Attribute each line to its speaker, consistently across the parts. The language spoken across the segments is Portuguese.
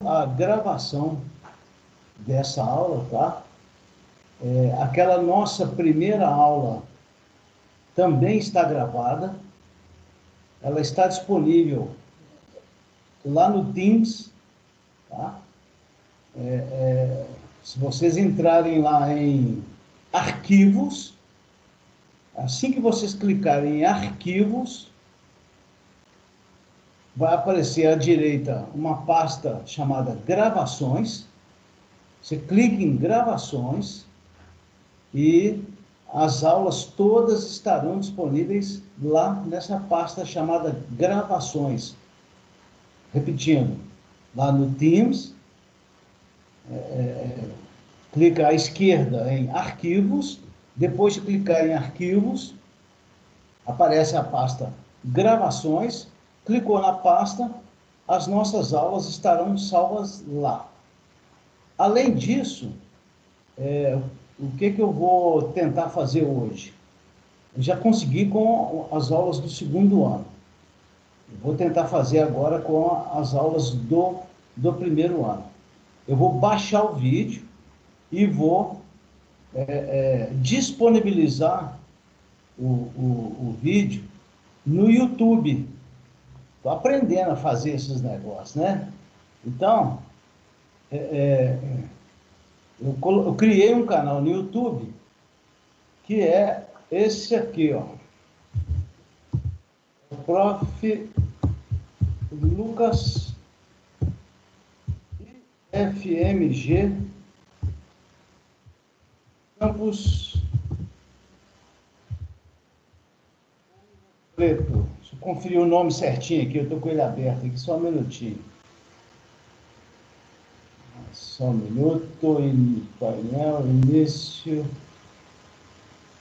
Speaker 1: a gravação dessa aula, tá? Aquela nossa primeira aula também está gravada. Ela está disponível lá no Teams, tá? Se vocês entrarem lá em arquivos, assim que vocês clicarem em arquivos, vai aparecer à direita uma pasta chamada gravações. Você clica em gravações e as aulas todas estarão disponíveis lá nessa pasta chamada gravações. Repetindo, lá no Teams, clica à esquerda em arquivos, depois de clicar em arquivos, aparece a pasta gravações, clicou na pasta, as nossas aulas estarão salvas lá. Além disso, o que eu vou tentar fazer hoje? Eu já consegui com as aulas do segundo ano. Vou tentar fazer agora com as aulas do primeiro ano. Eu vou baixar o vídeo e vou disponibilizar o vídeo no YouTube. Estou aprendendo a fazer esses negócios, né? Então, eu criei um canal no YouTube que é esse aqui, ó. Prof. Lucas FMG Campus Preto. Deixa eu conferir o nome certinho aqui, eu estou com ele aberto aqui, só um minutinho. Só um minuto, em painel, início.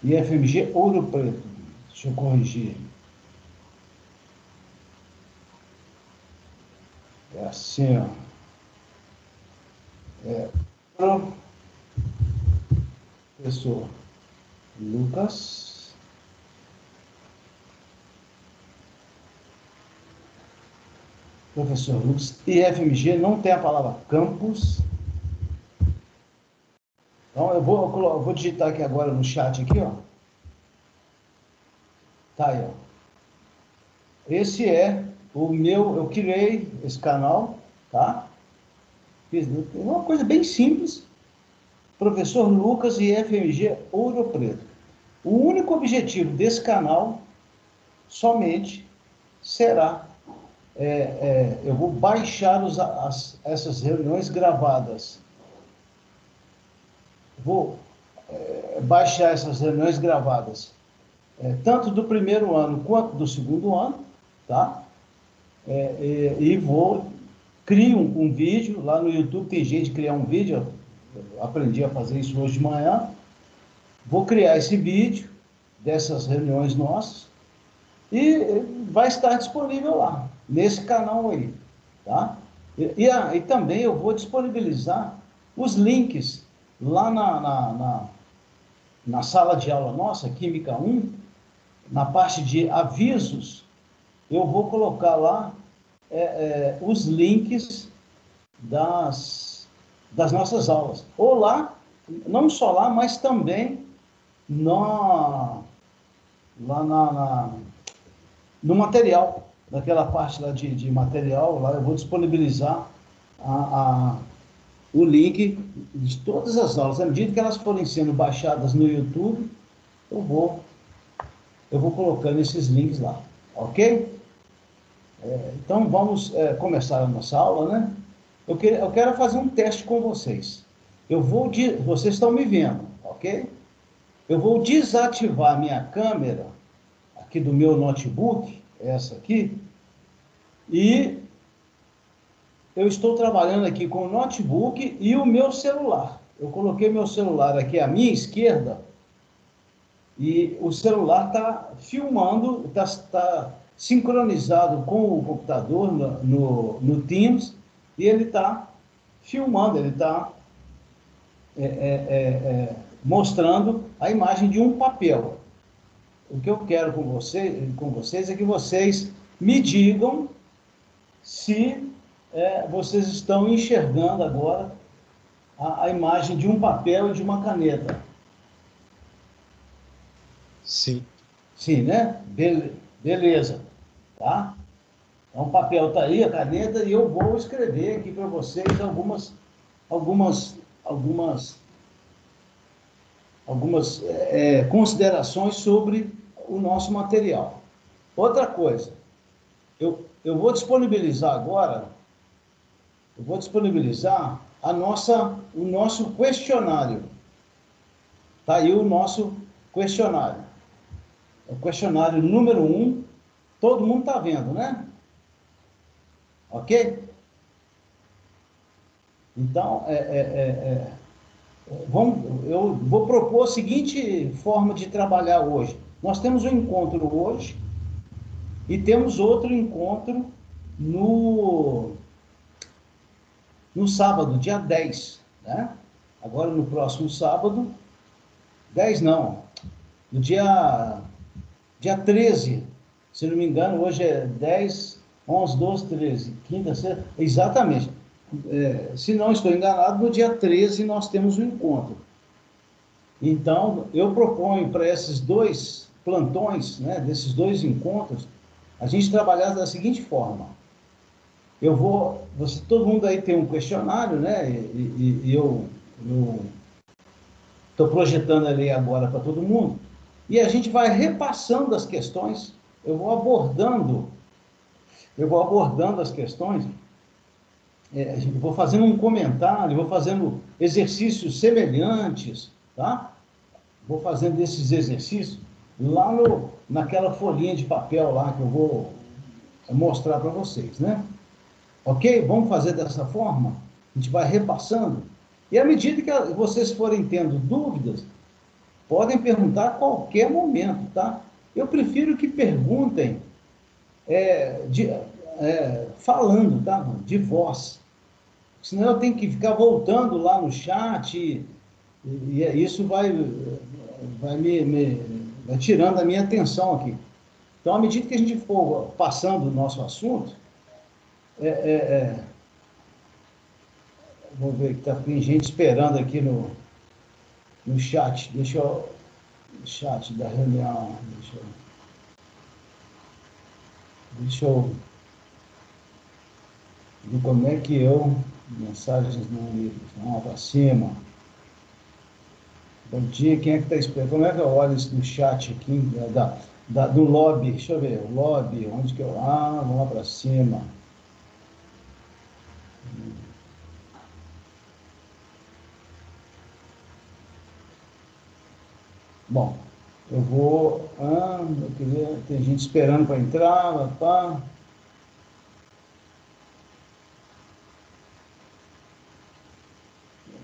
Speaker 1: IFMG Ouro Preto. Deixa eu corrigir. É assim, ó. Professor Lucas. Professor Lucas. IFMG não tem a palavra campus. Então, eu vou digitar aqui agora no chat aqui, ó. Tá aí, ó. Esse é o meu, eu criei esse canal, tá? Fiz uma coisa bem simples. Professor Lucas e FMG Ouro Preto. O único objetivo desse canal somente será eu vou baixar essas reuniões gravadas. Vou baixar essas reuniões gravadas, tanto do primeiro ano quanto do segundo ano, tá? E crio um vídeo, lá no YouTube tem jeito de criar um vídeo, eu aprendi a fazer isso hoje de manhã. Vou criar esse vídeo dessas reuniões nossas e vai estar disponível lá, nesse canal aí, tá? E também eu vou disponibilizar os links lá na sala de aula nossa, Química 1, na parte de avisos, eu vou colocar lá os links das nossas aulas. Ou lá, não só lá, mas também no material, naquela parte lá de material, lá eu vou disponibilizar o link de todas as aulas. À medida que elas forem sendo baixadas no YouTube, eu vou colocando esses links lá, ok? Então, vamos começar a nossa aula, né? Eu quero fazer um teste com vocês. Vocês estão me vendo, ok? Eu vou desativar minha câmera, aqui do meu notebook, essa aqui, e eu estou trabalhando aqui com o notebook e o meu celular. Eu coloquei meu celular aqui à minha esquerda e o celular está filmando, está sincronizado com o computador no Teams e ele está filmando, ele está mostrando a imagem de um papel. O que eu quero com vocês é que vocês me digam se vocês estão enxergando agora a imagem de um papel e de uma caneta.
Speaker 2: Sim.
Speaker 1: Sim, né? Beleza. Tá? Então, o papel está aí, a caneta, e eu vou escrever aqui para vocês algumas considerações sobre o nosso material. Outra coisa, eu vou disponibilizar agora, o nosso questionário. Está aí o nosso questionário. O questionário número 1, todo mundo está vendo, né? Ok? Então, eu vou propor a seguinte forma de trabalhar hoje. Nós temos um encontro hoje e temos outro encontro no sábado, dia 10, né? Agora, no próximo sábado, 10 não, no dia 13, se não me engano, hoje é 10, 11, 12, 13, quinta, sexta, exatamente. Se não estou enganado, no dia 13 nós temos um encontro. Então, eu proponho para esses dois plantões, né, desses dois encontros, a gente trabalhar da seguinte forma. Todo mundo aí tem um questionário, né, e eu estou projetando ali agora para todo mundo, e a gente vai repassando as questões, eu vou abordando as questões, vou fazendo um comentário, vou fazendo exercícios semelhantes, tá? Vou fazendo esses exercícios lá naquela folhinha de papel lá que eu vou mostrar para vocês, né? Ok? Vamos fazer dessa forma? A gente vai repassando. E à medida que vocês forem tendo dúvidas, podem perguntar a qualquer momento, tá? Eu prefiro que perguntem falando, tá? De voz. Senão eu tenho que ficar voltando lá no chat e isso vai tirando a minha atenção aqui. Então, à medida que a gente for passando o nosso assunto, vou ver que tem gente esperando aqui no chat. Chat da reunião, deixa eu ver como é que mensagens não lidas, vamos para cima. Bom dia, quem é que está esperando? Como é que eu olho isso no chat aqui, do lobby? Deixa eu ver, o lobby, onde que eu... vamos lá para cima. Bom, eu vou... tem gente esperando para entrar, tá?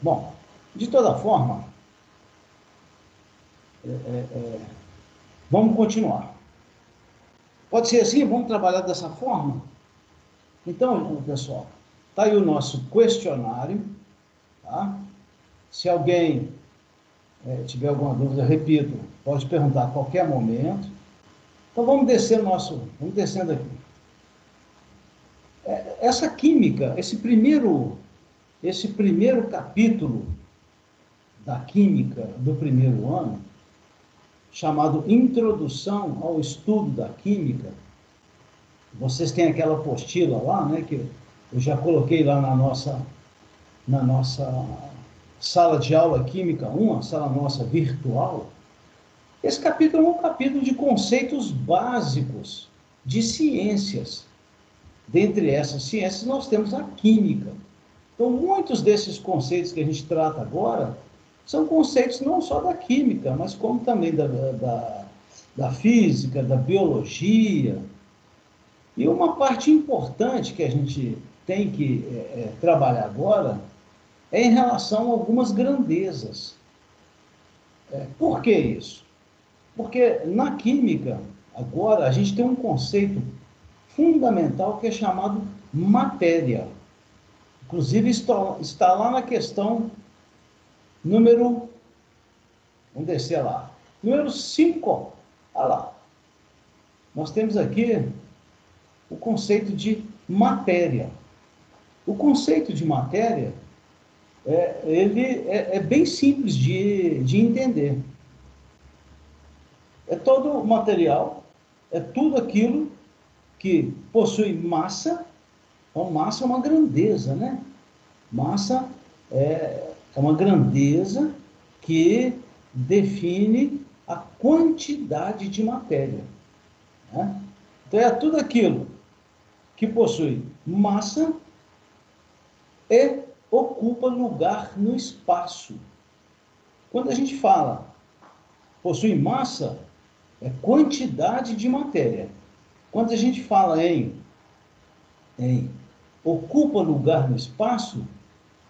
Speaker 1: Bom, de toda forma, vamos continuar. Pode ser assim? Vamos trabalhar dessa forma? Então, pessoal, está aí o nosso questionário, tá? Se alguém tiver alguma dúvida, repito, pode perguntar a qualquer momento. Então, vamos descendo aqui. Essa química, esse primeiro capítulo da química do primeiro ano, chamado Introdução ao Estudo da Química, vocês têm aquela apostila lá, né, que eu já coloquei lá na nossa sala de aula Química 1, a sala nossa virtual. Esse capítulo é um capítulo de conceitos básicos de ciências. Dentre essas ciências, nós temos a química. Então, muitos desses conceitos que a gente trata agora são conceitos não só da química, mas como também da física, da biologia. E uma parte importante que a gente tem que trabalhar agora é em relação a algumas grandezas. Por que isso? Porque na química, agora, a gente tem um conceito fundamental que é chamado matéria. Inclusive, está lá na questão número... Vamos descer lá. Número 5. Olha lá. Nós temos aqui o conceito de matéria. O conceito de matéria, ele é bem simples de entender. É todo material, é tudo aquilo que possui massa. Então, massa é uma grandeza, né? Massa é uma grandeza que define a quantidade de matéria, né? Então, é tudo aquilo que possui massa e ocupa lugar no espaço. Quando a gente fala possui massa, é quantidade de matéria. Quando a gente fala em ocupa lugar no espaço,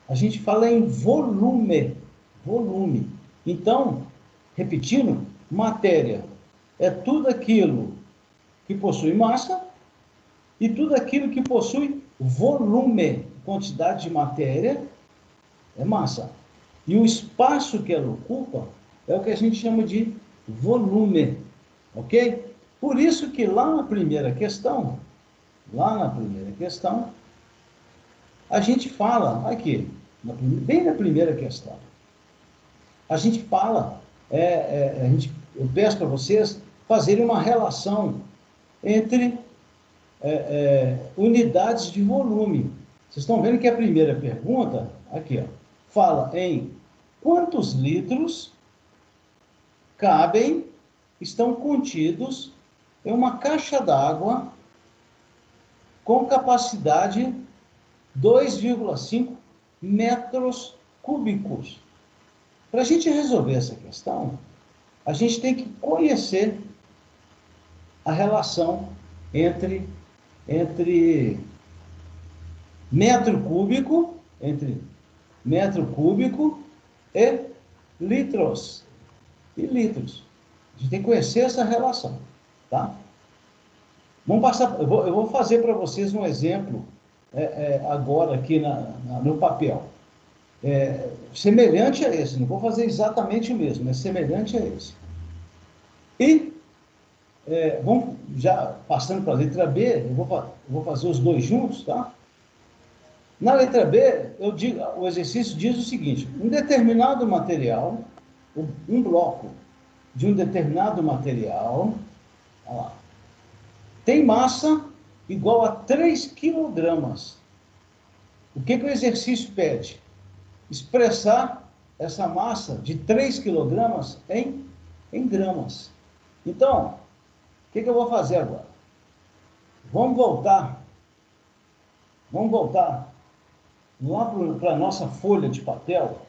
Speaker 1: a gente fala em volume. Volume. Então, repetindo, matéria é tudo aquilo que possui massa e tudo aquilo que possui volume. Quantidade de matéria é massa. E o espaço que ela ocupa é o que a gente chama de volume. Ok? Por isso que lá na primeira questão, a gente fala, aqui, bem na primeira questão, a gente fala, eu peço para vocês fazerem uma relação entre unidades de volume. Vocês estão vendo que a primeira pergunta, aqui, ó, fala em quantos litros estão contidos em uma caixa d'água com capacidade 2,5 metros cúbicos. Para a gente resolver essa questão, a gente tem que conhecer a relação entre metro cúbico e litros. A gente tem que conhecer essa relação, tá? Vamos passar, eu vou fazer para vocês um exemplo agora aqui no papel. Semelhante a esse, não vou fazer exatamente o mesmo, mas semelhante a esse. E vamos já passando para a letra B, eu vou fazer os dois juntos, tá? Na letra B, o exercício diz o seguinte: um determinado material, um bloco de um determinado material, olha lá, tem massa igual a 3 quilogramas. O que o exercício pede? Expressar essa massa de 3 quilogramas em gramas. Então, o que eu vou fazer agora? Vamos voltar lá para a nossa folha de papel.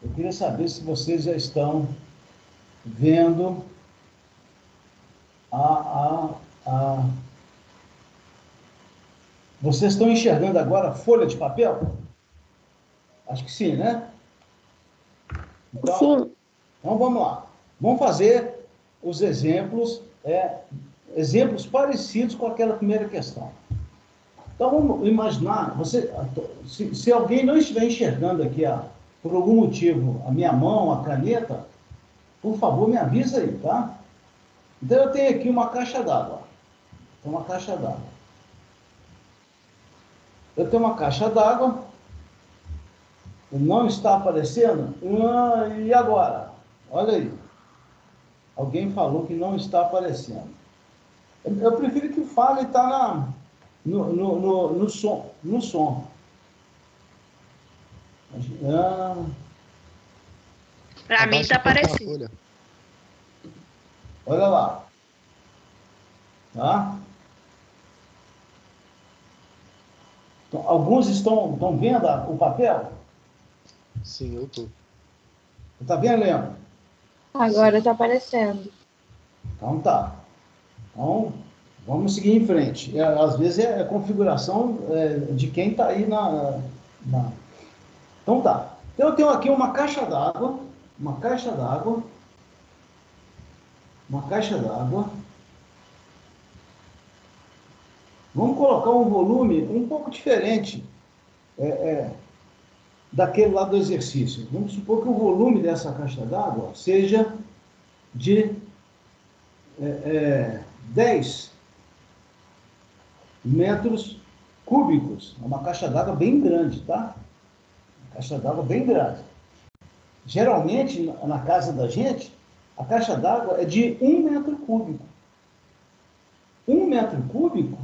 Speaker 1: Eu queria saber se vocês já estão vendo Vocês estão enxergando agora a folha de papel? Acho que sim, né? Então,
Speaker 2: Sim.
Speaker 1: então vamos lá. Vamos fazer os exemplos, exemplos parecidos com aquela primeira questão. Então vamos imaginar, se alguém não estiver enxergando aqui, por algum motivo, a minha mão, a caneta, por favor, me avisa aí, tá? Então eu tenho aqui uma caixa d'água. Uma caixa d'água. Eu tenho uma caixa d'água. Não está aparecendo? E agora? Olha aí. Alguém falou que não está aparecendo. Eu prefiro que fale no som. No som.
Speaker 3: Para mim está aparecendo.
Speaker 1: Olha lá. Tá? Então, alguns estão vendo o papel?
Speaker 4: Sim, eu estou.
Speaker 1: Está vendo, Leandro?
Speaker 2: Agora está aparecendo.
Speaker 1: Então tá. Então, vamos seguir em frente. Às vezes é a configuração de quem está aí Então tá. Então eu tenho aqui uma caixa d'água. Vamos colocar um volume um pouco diferente daquele lá do exercício. Vamos supor que o volume dessa caixa d'água seja de 10 metros cúbicos. É uma caixa d'água bem grande, tá? Uma caixa d'água bem grande. Geralmente, na casa da gente, a caixa d'água é de 1 metro cúbico. 1 metro cúbico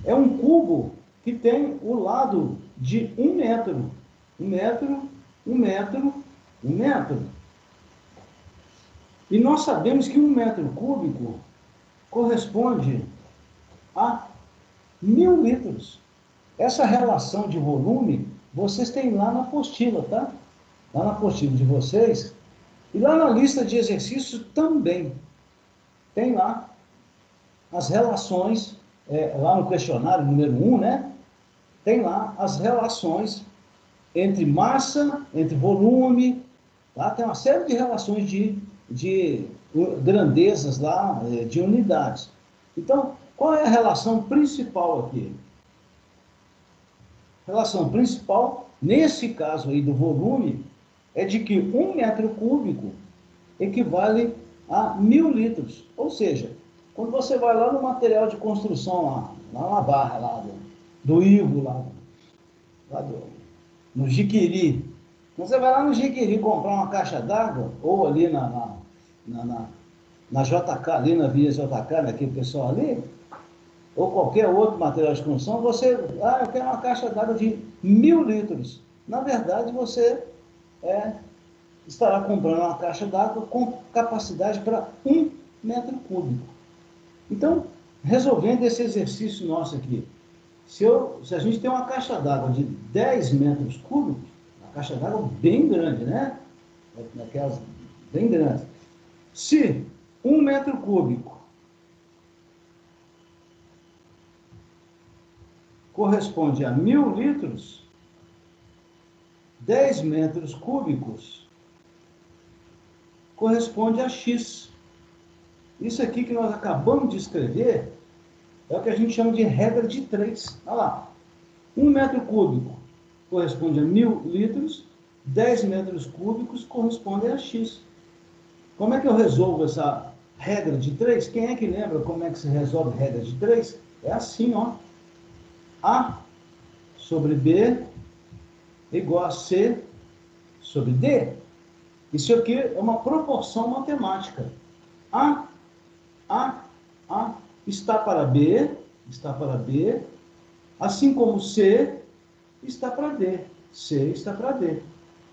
Speaker 1: é um cubo que tem o lado de 1 metro. 1 metro, 1 metro, 1 metro. E nós sabemos que 1 metro cúbico corresponde a 1000 litros. Essa relação de volume, vocês têm lá na apostila, tá? Lá na apostila de vocês. E lá na lista de exercícios também. Tem lá as relações, lá no questionário número 1, né? Tem lá as relações entre massa, entre volume, tá? Tem uma série de relações de grandezas lá, de unidades. Então, qual é a relação principal aqui? A relação principal, nesse caso aí do volume, é de que 1 metro cúbico equivale a 1000 litros. Ou seja, quando você vai lá no material de construção, lá na barra, lá do Ivo, no Jiquiri, você vai lá no Jiquiri comprar uma caixa d'água, ou ali na JK, ali na Via JK, naquele pessoal ali, ou qualquer outro material de construção, eu quero uma caixa d'água de 1000 litros. Na verdade, você estará comprando uma caixa d'água com capacidade para 1 metro cúbico. Então, resolvendo esse exercício nosso aqui, se a gente tem uma caixa d'água de 10 metros cúbicos, uma caixa d'água bem grande, né? Daquelas bem grandes. Se 1 metro cúbico corresponde a 1000 litros, 10 metros cúbicos corresponde a X. Isso aqui que nós acabamos de escrever é o que a gente chama de regra de 3. Olha lá. 1 metro cúbico corresponde a 1000 litros, 10 metros cúbicos correspondem a X. Como é que eu resolvo essa regra de 3? Quem é que lembra como é que se resolve a regra de 3? É assim, ó. A sobre B igual a C sobre D. Isso aqui é uma proporção matemática. A está para B, assim como C está para D, C está para D.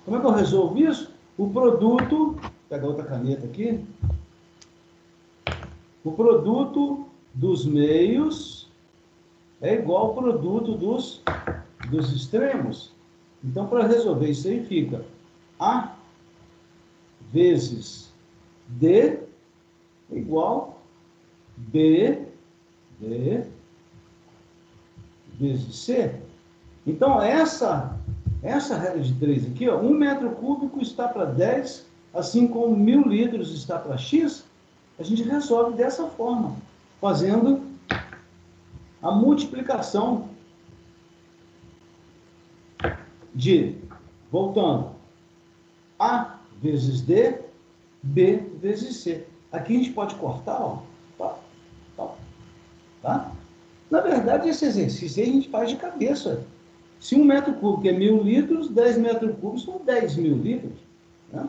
Speaker 1: Como é que eu resolvo isso? O produto, vou pegar outra caneta aqui, o produto dos meios é igual ao produto dos extremos. Então, para resolver isso aí, fica A vezes D igual B vezes C. Então, essa regra de 3 aqui, ó, 1 metro cúbico está para 10, assim como 1000 litros está para X, a gente resolve dessa forma, fazendo a multiplicação voltando, A vezes D, B vezes C. Aqui a gente pode cortar, ó, tá? Na verdade, esse exercício aí a gente faz de cabeça. Se 1 metro cúbico é 1000 litros, 10 metros cúbicos são 10.000 litros. Né?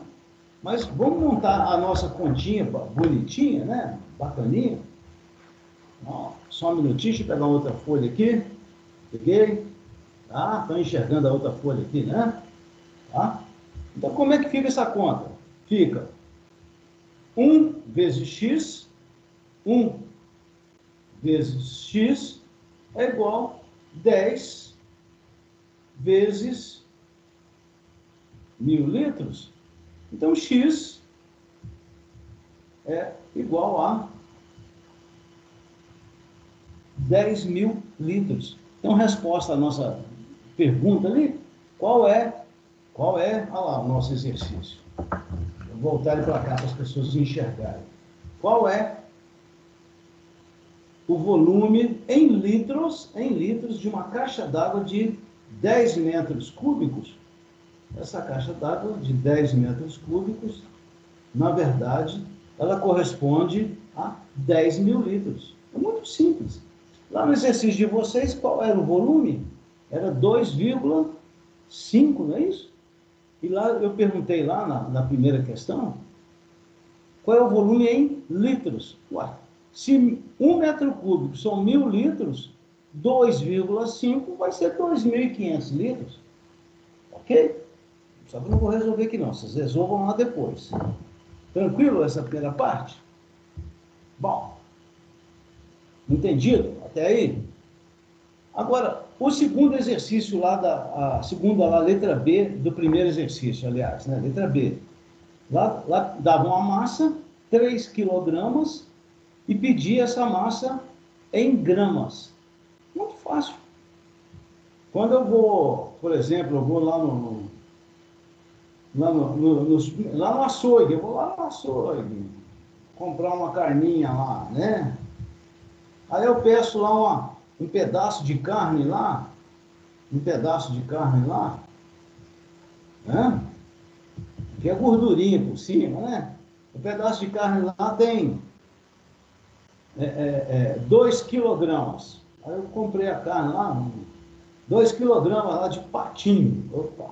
Speaker 1: Mas vamos montar a nossa continha bonitinha, né? Bacaninha. Ó, só um minutinho, deixa eu pegar outra folha aqui. Peguei. Tá? Estão enxergando a outra folha aqui, né? Tá? Então, como é que fica essa conta? Fica 1 vezes x, 1 vezes x é igual a 10 vezes 1000 litros. Então, x é igual a 10.000 litros. Então, resposta à nossa pergunta ali, qual é, olha lá o nosso exercício. Vou voltar ele para cá para as pessoas enxergarem. Qual é o volume em litros de uma caixa d'água de 10 metros cúbicos? Essa caixa d'água de 10 metros cúbicos, na verdade, ela corresponde a 10.000 litros. É muito simples. Lá no exercício de vocês, qual era o volume? Era 2,5, não é isso? E lá eu perguntei lá na primeira questão, qual é o volume em litros? Ué, se 1 metro cúbico são 1.000 litros, 2,5 vai ser 2.500 litros. Ok? Só que eu não vou resolver aqui não, vocês resolvam lá depois. Tranquilo essa primeira parte? Bom, entendido? Até aí? Agora, o segundo exercício lá, a segunda lá, letra B do primeiro exercício, aliás, né? Letra B. Lá dava uma massa, 3 quilogramas, e pedia essa massa em gramas. Muito fácil. Quando eu vou, por exemplo, eu vou lá no açougue, eu vou lá no açougue, comprar uma carninha lá, né? Aí eu peço lá um pedaço de carne lá, né? Que é gordurinha por cima, né? O pedaço de carne lá tem 2 quilogramas. Aí eu comprei a carne lá, 2 quilogramas lá de patinho. Opa,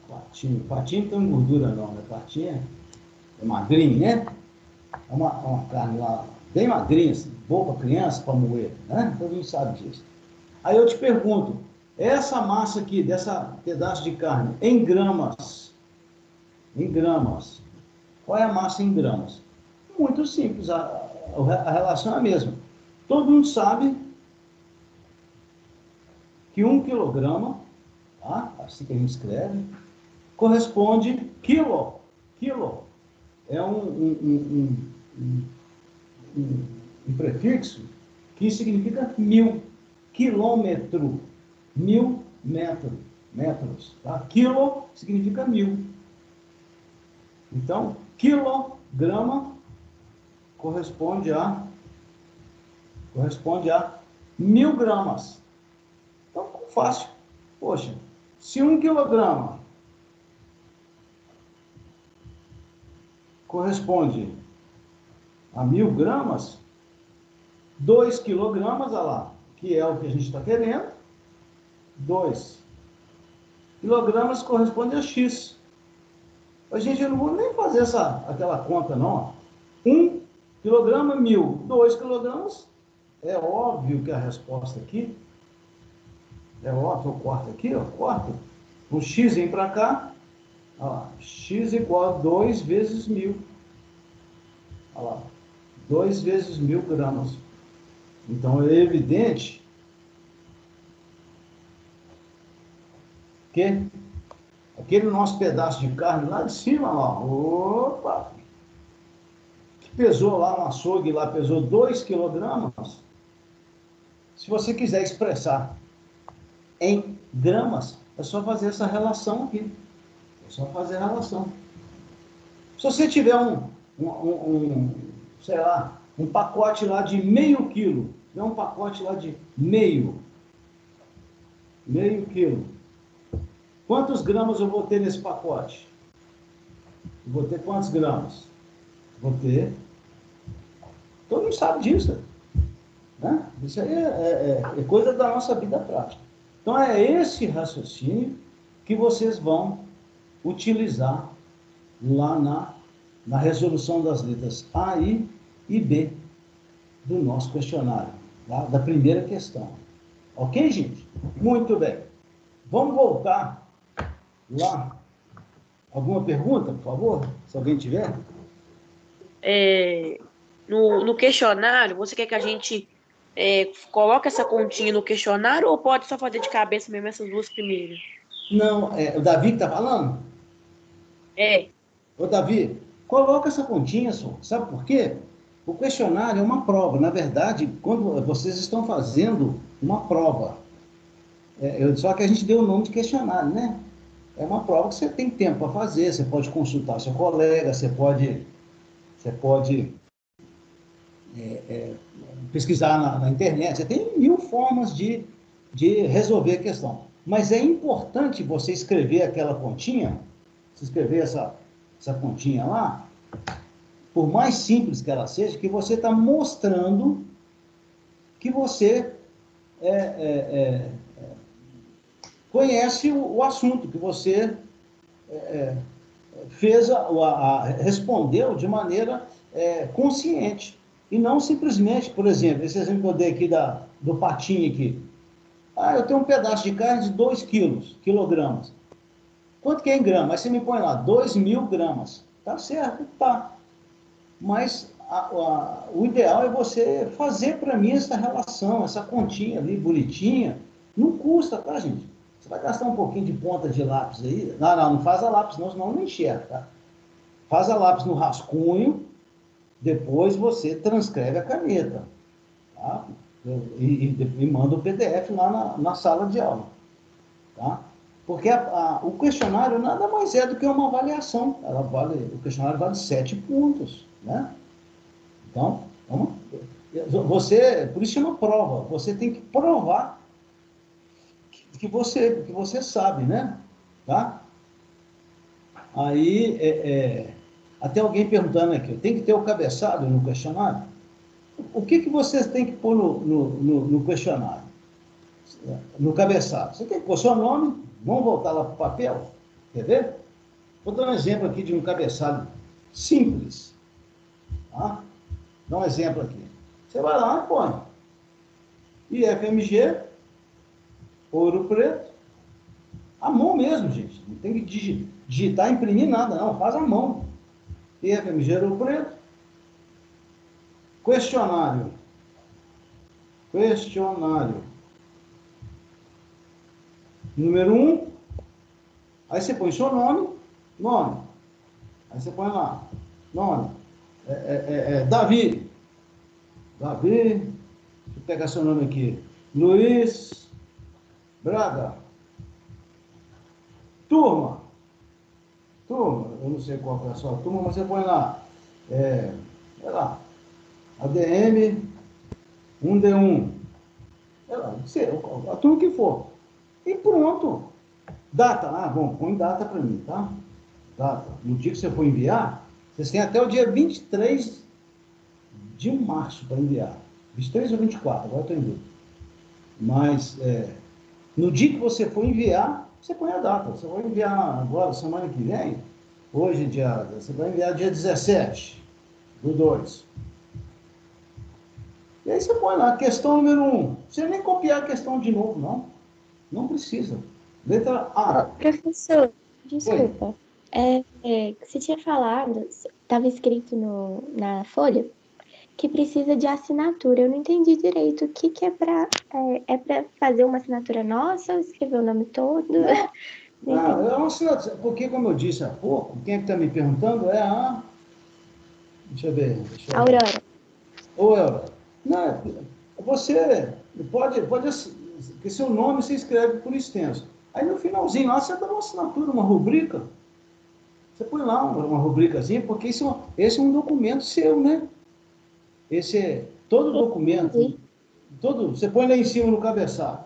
Speaker 1: patinho. Patinho não tem gordura não, né? Patinho é magrinho, né? É uma carne lá bem magrinha, assim, boa para criança, para moer, né? Todo mundo sabe disso. Aí eu te pergunto, essa massa aqui, dessa pedaço de carne, em gramas, qual é a massa em gramas? Muito simples, a relação é a mesma. Todo mundo sabe que 1 quilograma, tá? Assim que a gente escreve, corresponde quilo. Quilo é um prefixo que significa 1.000. Quilômetro, 1.000 metros. Tá? Quilo significa 1.000. Então, quilograma corresponde a 1.000 gramas. Então, fácil. Poxa, se 1 quilograma corresponde a 1.000 gramas, 2 quilogramas, olha lá, que é o que a gente está querendo, 2 quilogramas corresponde a X. A gente não vou nem fazer aquela conta, não. 1 quilograma, 1.000. 2 quilogramas, é óbvio que a resposta aqui, é óbvio, eu corto aqui, ó, corto. O X vem para cá, olha lá, X igual a 2 vezes 1.000. Olha lá, 2 vezes 1.000 gramas. Então, é evidente que aquele nosso pedaço de carne lá de cima, ó, opa, que pesou lá no açougue, lá pesou 2 quilogramas. Se você quiser expressar em gramas, é só fazer essa relação aqui. É só fazer a relação. Se você tiver sei lá, um pacote lá de meio quilo, tiver um pacote lá de meio quilo, quantos gramas eu vou ter nesse pacote? Eu vou ter quantos gramas? Vou ter... Todo mundo sabe disso, né? Isso aí é coisa da nossa vida prática. Então, é esse raciocínio que vocês vão utilizar lá na resolução das letras A, I e B do nosso questionário, tá? Da primeira questão. Ok, gente? Muito bem. Vamos voltar lá. Alguma pergunta, por favor? Se alguém tiver.
Speaker 3: No questionário, você quer que a gente coloque essa continha no questionário ou pode só fazer de cabeça mesmo essas duas primeiras?
Speaker 1: Não, o Davi que está falando?
Speaker 3: É.
Speaker 1: Ô, Davi, coloca essa continha só. Sabe por quê? O questionário é uma prova. Na verdade, quando vocês estão fazendo uma prova, só que a gente deu o nome de questionário, né? É uma prova que você tem tempo para fazer, você pode consultar seu colega, você pode pesquisar na internet, você tem 1.000 formas de resolver a questão. Mas é importante você escrever aquela continha, você escrever essa continha lá, por mais simples que ela seja, que você está mostrando que você conhece o assunto, que você respondeu de maneira consciente. E não simplesmente, por exemplo, esse exemplo que eu dei aqui do patinho aqui. Eu tenho um pedaço de carne de 2 quilogramas. Quanto que é em gramas? Aí você me põe lá, 2.000 gramas. Tá certo? Tá. Mas o ideal é você fazer para mim essa relação, essa continha ali, bonitinha. Não custa, tá, gente? Você vai gastar um pouquinho de ponta de lápis aí. Não faz a lápis não, senão não enxerga, tá? Faz a lápis no rascunho, depois você transcreve a caneta, tá? E manda o PDF lá na sala de aula, tá? Porque o questionário nada mais é do que uma avaliação. O questionário vale 7 pontos, né? Então, por isso chama prova. Você tem que provar que você sabe, né? Tá? Aí, até alguém perguntando aqui, tem que ter o cabeçalho no questionário? O que vocês têm que pôr no questionário? No cabeçalho. Você tem que pôr seu nome, vamos voltar lá para o papel, quer ver? Vou dar um exemplo aqui de um cabeçalho simples. Tá? Dá um exemplo aqui. Você vai lá e põe IFMG, Ouro Preto, a mão mesmo, gente. Não tem que digitar, imprimir nada, não. Faz a mão. IFMG, Ouro Preto. Questionário. Número 1. Aí você põe seu nome. Aí você põe lá. Nome. Davi. Deixa eu pegar seu nome aqui. Luiz Braga. Turma. Eu não sei qual é a sua turma, mas você põe lá. Vai lá. ADM 1D1. A turma que for. E pronto. Data. Bom, põe data para mim, tá? Data. No dia que você for enviar, vocês têm até o dia 23 de março para enviar. 23 ou 24, agora estou em dúvida. Mas, no dia que você for enviar, você põe a data. Você vai enviar agora, semana que vem, hoje, você vai enviar dia 17/2. E aí você põe lá, questão número 1. Você nem copiar a questão de novo, não. Não precisa. Letra A.
Speaker 2: Professor, desculpa. Você tinha falado, estava escrito na folha, que precisa de assinatura. Eu não entendi direito. O que é para fazer uma assinatura nossa ou escrever o nome todo?
Speaker 1: Não, é uma assinatura. Porque, como eu disse há pouco, quem é que está me perguntando é a... Deixa eu ver.
Speaker 2: Aurora.
Speaker 1: Ô, Aurora. Não, você pode, que seu nome você escreve por extenso. Aí no finalzinho lá você dá uma assinatura, uma rubrica. Você põe lá uma rubricazinha, porque esse é um documento seu, né? Todo documento, você põe lá em cima no cabeçalho.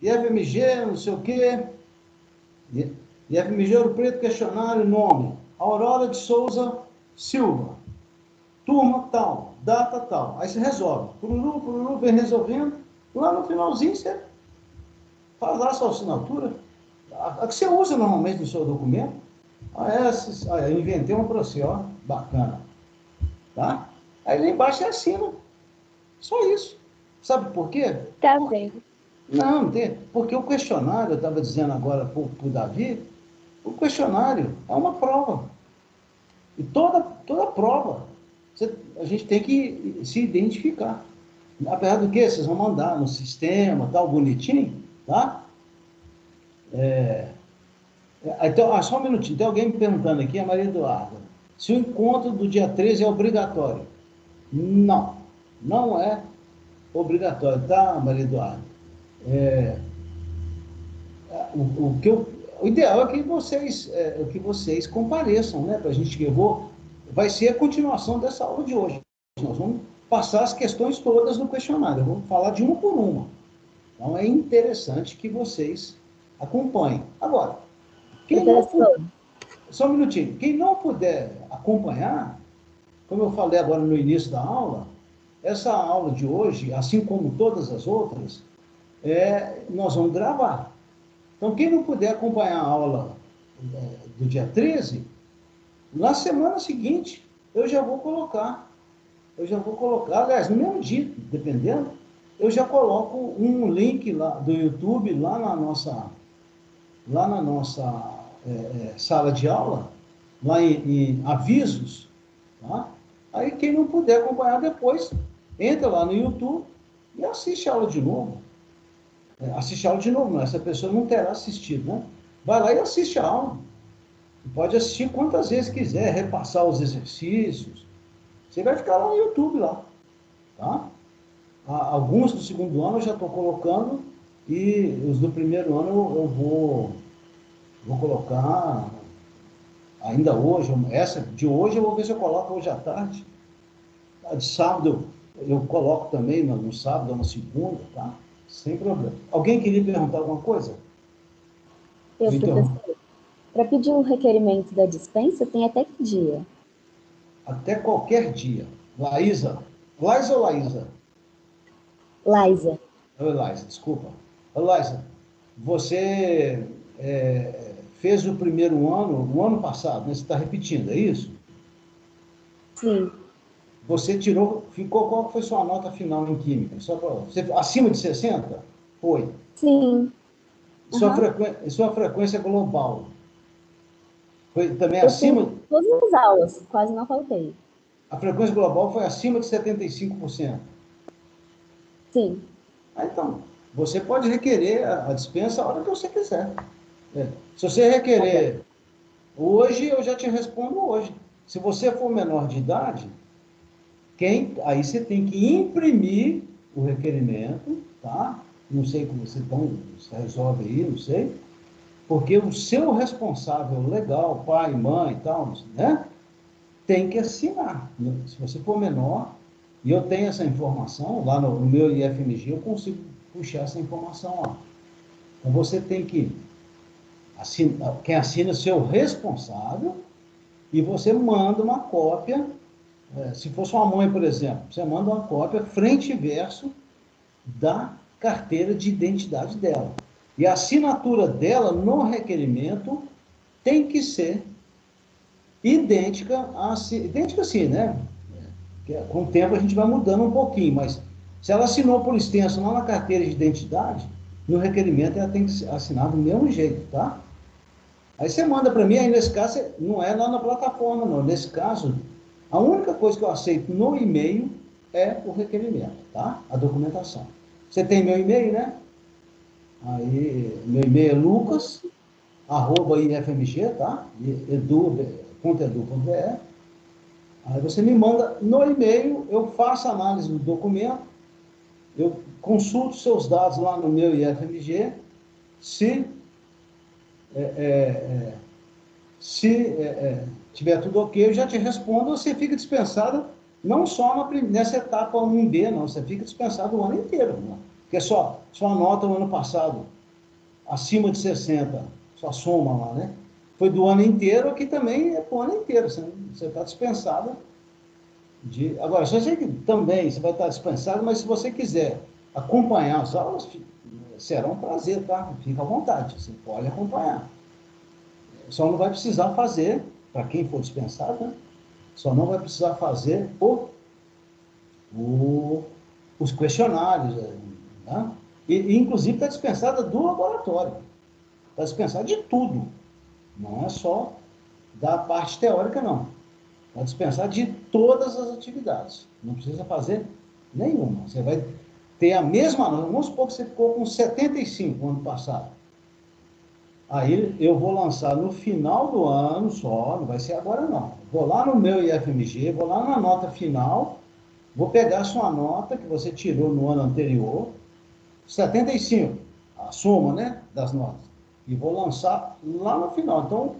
Speaker 1: IFMG, não sei o quê. IFMG Ouro Preto, questionário, nome. Aurora de Souza Silva. Turma tal, data tal. Aí você resolve. Pururu, vem resolvendo. Lá no finalzinho você faz lá a sua assinatura. A que você usa normalmente no seu documento. Eu inventei uma para você, ó. Bacana. Tá? Aí lá embaixo você assina. Só isso. Sabe por quê?
Speaker 2: Tá bem.
Speaker 1: Não tem. Porque o questionário, eu estava dizendo agora para o Davi, o questionário é uma prova. E toda prova, a gente tem que se identificar. Apesar do que, vocês vão mandar no sistema, tal, bonitinho, tá? Então, só um minutinho, tem alguém me perguntando aqui, a Maria Eduarda, se o encontro do dia 13 é obrigatório. Não é obrigatório, tá, Maria Eduarda? O ideal é que vocês compareçam, né? Para a gente vai ser a continuação dessa aula de hoje. Nós vamos passar as questões todas no questionário. Eu vou falar de uma por uma. Então é interessante que vocês acompanhem. Agora, só um minutinho. Quem não puder acompanhar, como eu falei agora no início da aula, essa aula de hoje, assim como todas as outras, nós vamos gravar. Então, quem não puder acompanhar a aula do dia 13, na semana seguinte, eu já vou colocar, aliás, no mesmo dia, dependendo, eu já coloco um link lá do YouTube, lá na nossa sala de aula, lá em avisos, tá? Aí quem não puder acompanhar depois, entra lá no YouTube e assiste a aula de novo. Assiste a aula de novo, não, essa pessoa não terá assistido, né? Vai lá e assiste a aula. Pode assistir quantas vezes quiser, repassar os exercícios. Você vai ficar lá no YouTube, lá. Tá? Alguns do segundo ano eu já estou colocando e os do primeiro ano eu vou colocar ainda hoje. Essa de hoje eu vou ver se eu coloco hoje à tarde. De sábado eu coloco também no sábado ou na segunda, tá? Sem problema. Alguém queria perguntar alguma coisa?
Speaker 5: Professor. Para pedir um requerimento da dispensa, tem até que dia?
Speaker 1: Até qualquer dia. Laísa. Laísa ou Laísa?
Speaker 5: Laísa.
Speaker 1: Laísa, desculpa. Laísa, você fez o primeiro ano, o ano passado, né? Você está repetindo, é isso?
Speaker 5: Sim.
Speaker 1: Você qual foi sua nota final em Química? Você, acima de 60? Foi.
Speaker 5: Sim.
Speaker 1: Sua frequência global? Foi também acima?
Speaker 5: Todas as aulas, quase não faltei.
Speaker 1: A frequência global foi acima de 75%?
Speaker 5: Sim.
Speaker 1: Então, você pode requerer a dispensa a hora que você quiser. Se você requerer hoje, eu já te respondo hoje. Se você for menor de idade, aí você tem que imprimir o requerimento, tá? Não sei como você resolve aí, não sei. Porque o seu responsável legal, pai, mãe e tal, né? Tem que assinar. Se você for menor, e eu tenho essa informação, lá no meu IFMG, eu consigo puxar essa informação lá. Então, você tem que quem assina é o seu responsável, e você manda uma cópia, se for sua mãe, por exemplo, você manda uma cópia frente e verso da carteira de identidade dela. E a assinatura dela no requerimento tem que ser idêntica assim, né? Com o tempo a gente vai mudando um pouquinho, mas se ela assinou por extenso lá na carteira de identidade, no requerimento ela tem que assinar do mesmo jeito, tá? Aí você manda para mim, aí nesse caso não é lá na plataforma, não. Nesse caso, a única coisa que eu aceito no e-mail é o requerimento, tá? A documentação. Você tem meu e-mail, né? Aí, meu e-mail é lucas@ifmg, tá? edu.edu.br. Aí você me manda no e-mail, eu faço a análise do documento, eu consulto seus dados lá no meu IFMG, se tiver tudo ok, eu já te respondo, você fica dispensado, não só nessa etapa 1B, não, você fica dispensado o ano inteiro, né? Porque sua nota no ano passado, acima de 60, sua soma lá, né? Foi do ano inteiro, aqui também é pro ano inteiro, você está dispensado Agora, só sei que também você vai estar dispensado, mas se você quiser acompanhar as aulas, será um prazer, tá? Fica à vontade, você pode acompanhar. Só não vai precisar fazer, para quem for dispensado, né? Só não vai precisar fazer os questionários, né? E inclusive está dispensada do laboratório, está dispensada de tudo, não é só da parte teórica, não. Está dispensada de todas as atividades, não precisa fazer nenhuma. Você vai ter a mesma nota. Vamos supor que você ficou com 75 no ano passado. Aí eu vou lançar no final do ano só, não vai ser agora não. Vou lá no meu IFMG, vou lá na nota final, vou pegar a sua nota que você tirou no ano anterior, 75, a soma, né, das notas, e vou lançar lá no final. Então,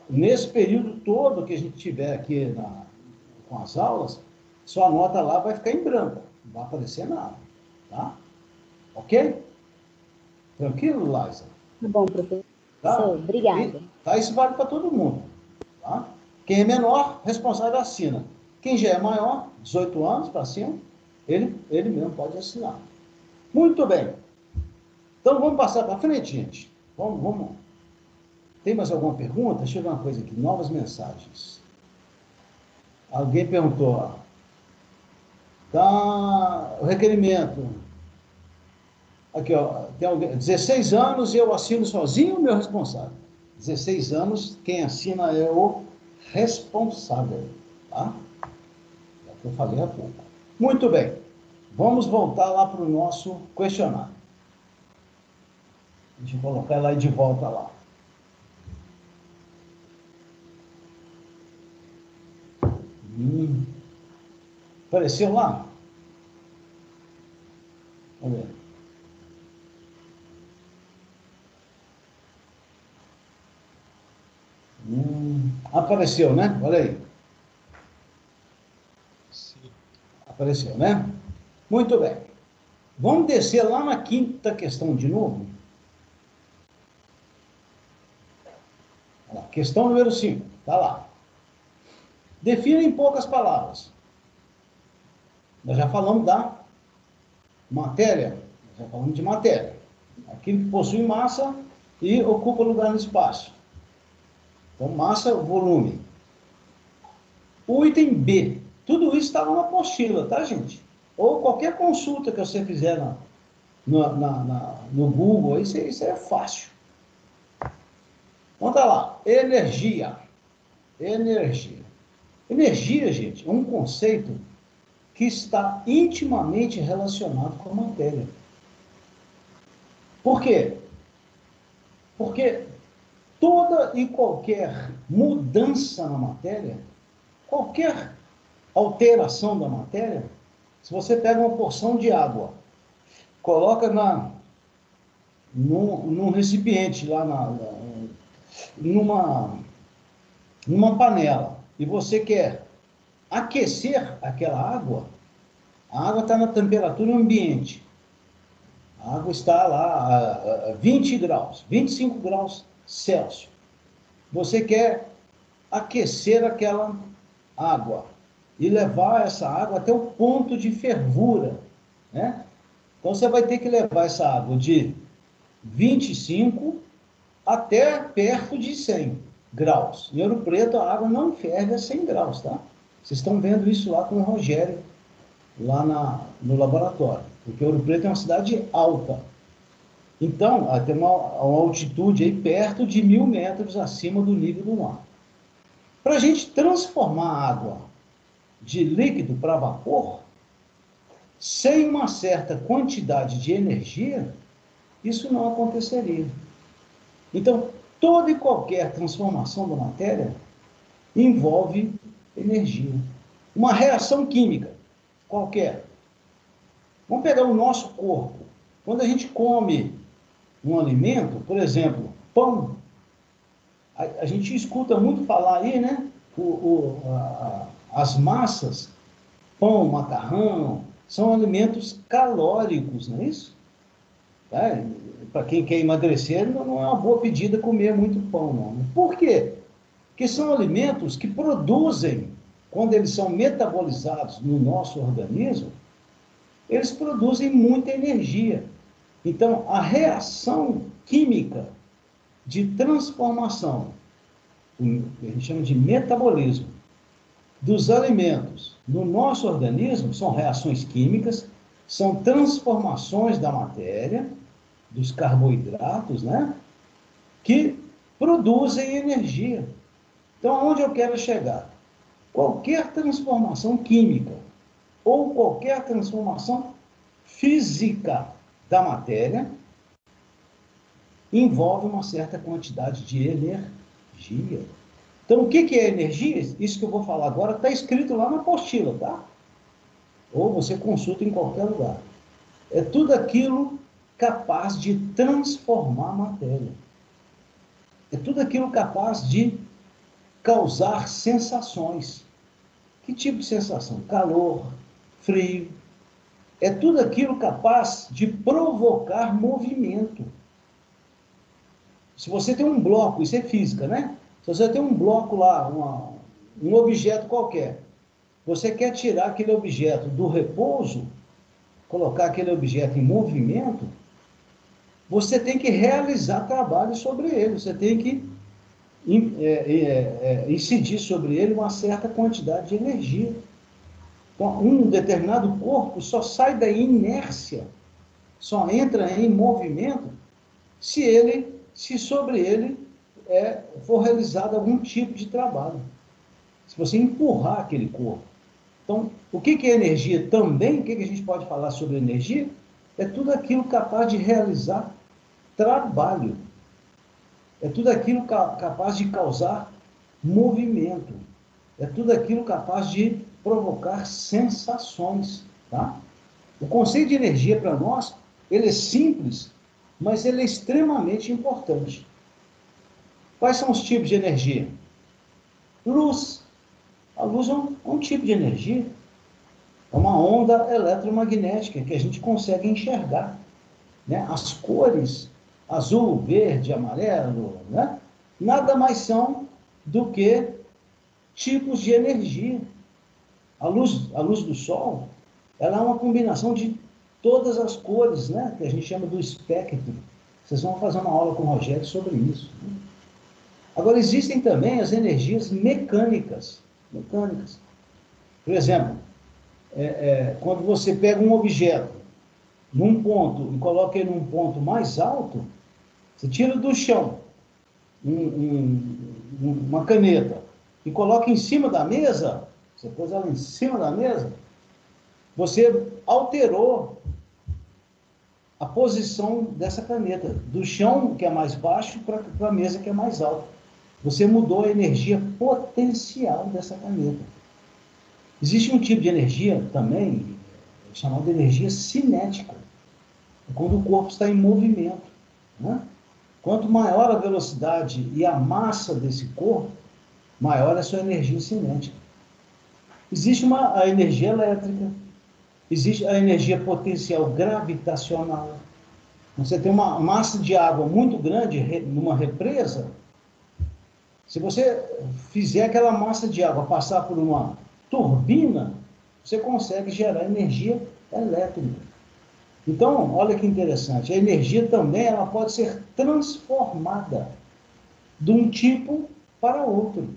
Speaker 1: nesse período todo que a gente tiver aqui com as aulas, sua nota lá vai ficar em branco, não vai aparecer nada, tá? Ok? Tranquilo, Laísa?
Speaker 5: Tá bom, professor.
Speaker 1: Tá?
Speaker 5: Obrigada.
Speaker 1: Tá? Isso vale para todo mundo, tá? Quem é menor, responsável assina. Quem já é maior, 18 anos para cima, ele mesmo pode assinar. Muito bem. Então, vamos passar para frente, gente. Vamos. Tem mais alguma pergunta? Deixa eu ver uma coisa aqui. Novas mensagens. Alguém perguntou, ó. Tá, o requerimento. Aqui, ó. Tem alguém, 16 anos e eu assino sozinho o meu responsável. 16 anos, quem assina é o responsável. Tá? É o que eu falei há pouco. Muito bem. Vamos voltar lá para o nosso questionário. Deixa eu colocar ela aí de volta lá. Apareceu lá? Vamos ver. Apareceu, né? Olha aí.
Speaker 4: Sim.
Speaker 1: Apareceu, né? Muito bem. Vamos descer lá na quinta questão de novo. Olha lá, questão número 5. Está lá. Defina em poucas palavras. Nós já falamos da matéria. Nós já falamos de matéria. Aquilo que possui massa e ocupa lugar no espaço. Então, massa, volume. O item B. Tudo isso está lá na apostila, tá, gente? Ou qualquer consulta que você fizer no Google, isso é fácil. Então, tá lá. Energia. Energia. Energia, gente, é um conceito que está intimamente relacionado com a matéria. Por quê? Porque toda e qualquer mudança na matéria, qualquer alteração da matéria, se você pega uma porção de água, coloca num recipiente, lá numa panela, e você quer aquecer aquela água, a água está na temperatura ambiente. A água está lá a 20 graus, 25 graus Celsius. Você quer aquecer aquela água e levar essa água até o ponto de fervura, né? Então você vai ter que levar essa água de 25 até perto de 100 graus. Em Ouro Preto a água não ferve a 100 graus, tá? Vocês estão vendo isso lá com o Rogério, lá no laboratório, porque Ouro Preto é uma cidade alta. Então, tem uma altitude aí perto de 1.000 metros acima do nível do mar. Para a gente transformar a água de líquido para vapor, sem uma certa quantidade de energia, isso não aconteceria. Então, toda e qualquer transformação da matéria envolve energia. Uma reação química qualquer. Vamos pegar o nosso corpo. Quando a gente come um alimento, por exemplo, pão, a gente escuta muito falar aí, né? As massas, pão, macarrão, são alimentos calóricos, não é isso? Para quem quer emagrecer, não é uma boa pedida comer muito pão, não. Por quê? Porque são alimentos que produzem, quando eles são metabolizados no nosso organismo, eles produzem muita energia. Então, a reação química de transformação, que a gente chama de metabolismo, dos alimentos no nosso organismo, são reações químicas, são transformações da matéria, dos carboidratos, né? Que produzem energia. Então, aonde eu quero chegar? Qualquer transformação química ou qualquer transformação física da matéria envolve uma certa quantidade de energia. Então, o que é energia? Isso que eu vou falar agora está escrito lá na apostila, tá? Ou você consulta em qualquer lugar. É tudo aquilo capaz de transformar a matéria. É tudo aquilo capaz de causar sensações. Que tipo de sensação? Calor, frio. É tudo aquilo capaz de provocar movimento. Se você tem um bloco, isso é física, né? Se você tem um bloco lá, um objeto qualquer, você quer tirar aquele objeto do repouso, colocar aquele objeto em movimento, você tem que realizar trabalho sobre ele, você tem que incidir sobre ele uma certa quantidade de energia. Então, um determinado corpo só sai da inércia, só entra em movimento, se sobre ele for realizado algum tipo de trabalho. Se você empurrar aquele corpo. Então, o que é energia também? O que a gente pode falar sobre energia? É tudo aquilo capaz de realizar trabalho. É tudo aquilo capaz de causar movimento. É tudo aquilo capaz de provocar sensações. Tá? O conceito de energia para nós, ele é simples, mas ele é extremamente importante. Quais são os tipos de energia? Luz. A luz é um tipo de energia. É uma onda eletromagnética que a gente consegue enxergar. Né? As cores, azul, verde, amarelo, né? Nada mais são do que tipos de energia. A luz do sol, ela é uma combinação de todas as cores, né? Que a gente chama do espectro. Vocês vão fazer uma aula com o Rogério sobre isso. Né? Agora, existem também as energias mecânicas. Por exemplo, quando você pega um objeto num ponto e coloca ele num ponto mais alto, você tira do chão uma caneta e coloca em cima da mesa, você pôs ela em cima da mesa, você alterou a posição dessa caneta, do chão, que é mais baixo, para a mesa, que é mais alta. Você mudou a energia potencial dessa caneta. Existe um tipo de energia também, chamada energia cinética. É quando o corpo está em movimento. Né? Quanto maior a velocidade e a massa desse corpo, maior é a sua energia cinética. Existe a energia elétrica, existe a energia potencial gravitacional. Você tem uma massa de água muito grande numa represa, se você fizer aquela massa de água passar por uma turbina, você consegue gerar energia elétrica. Então, olha que interessante, a energia também ela pode ser transformada de um tipo para outro.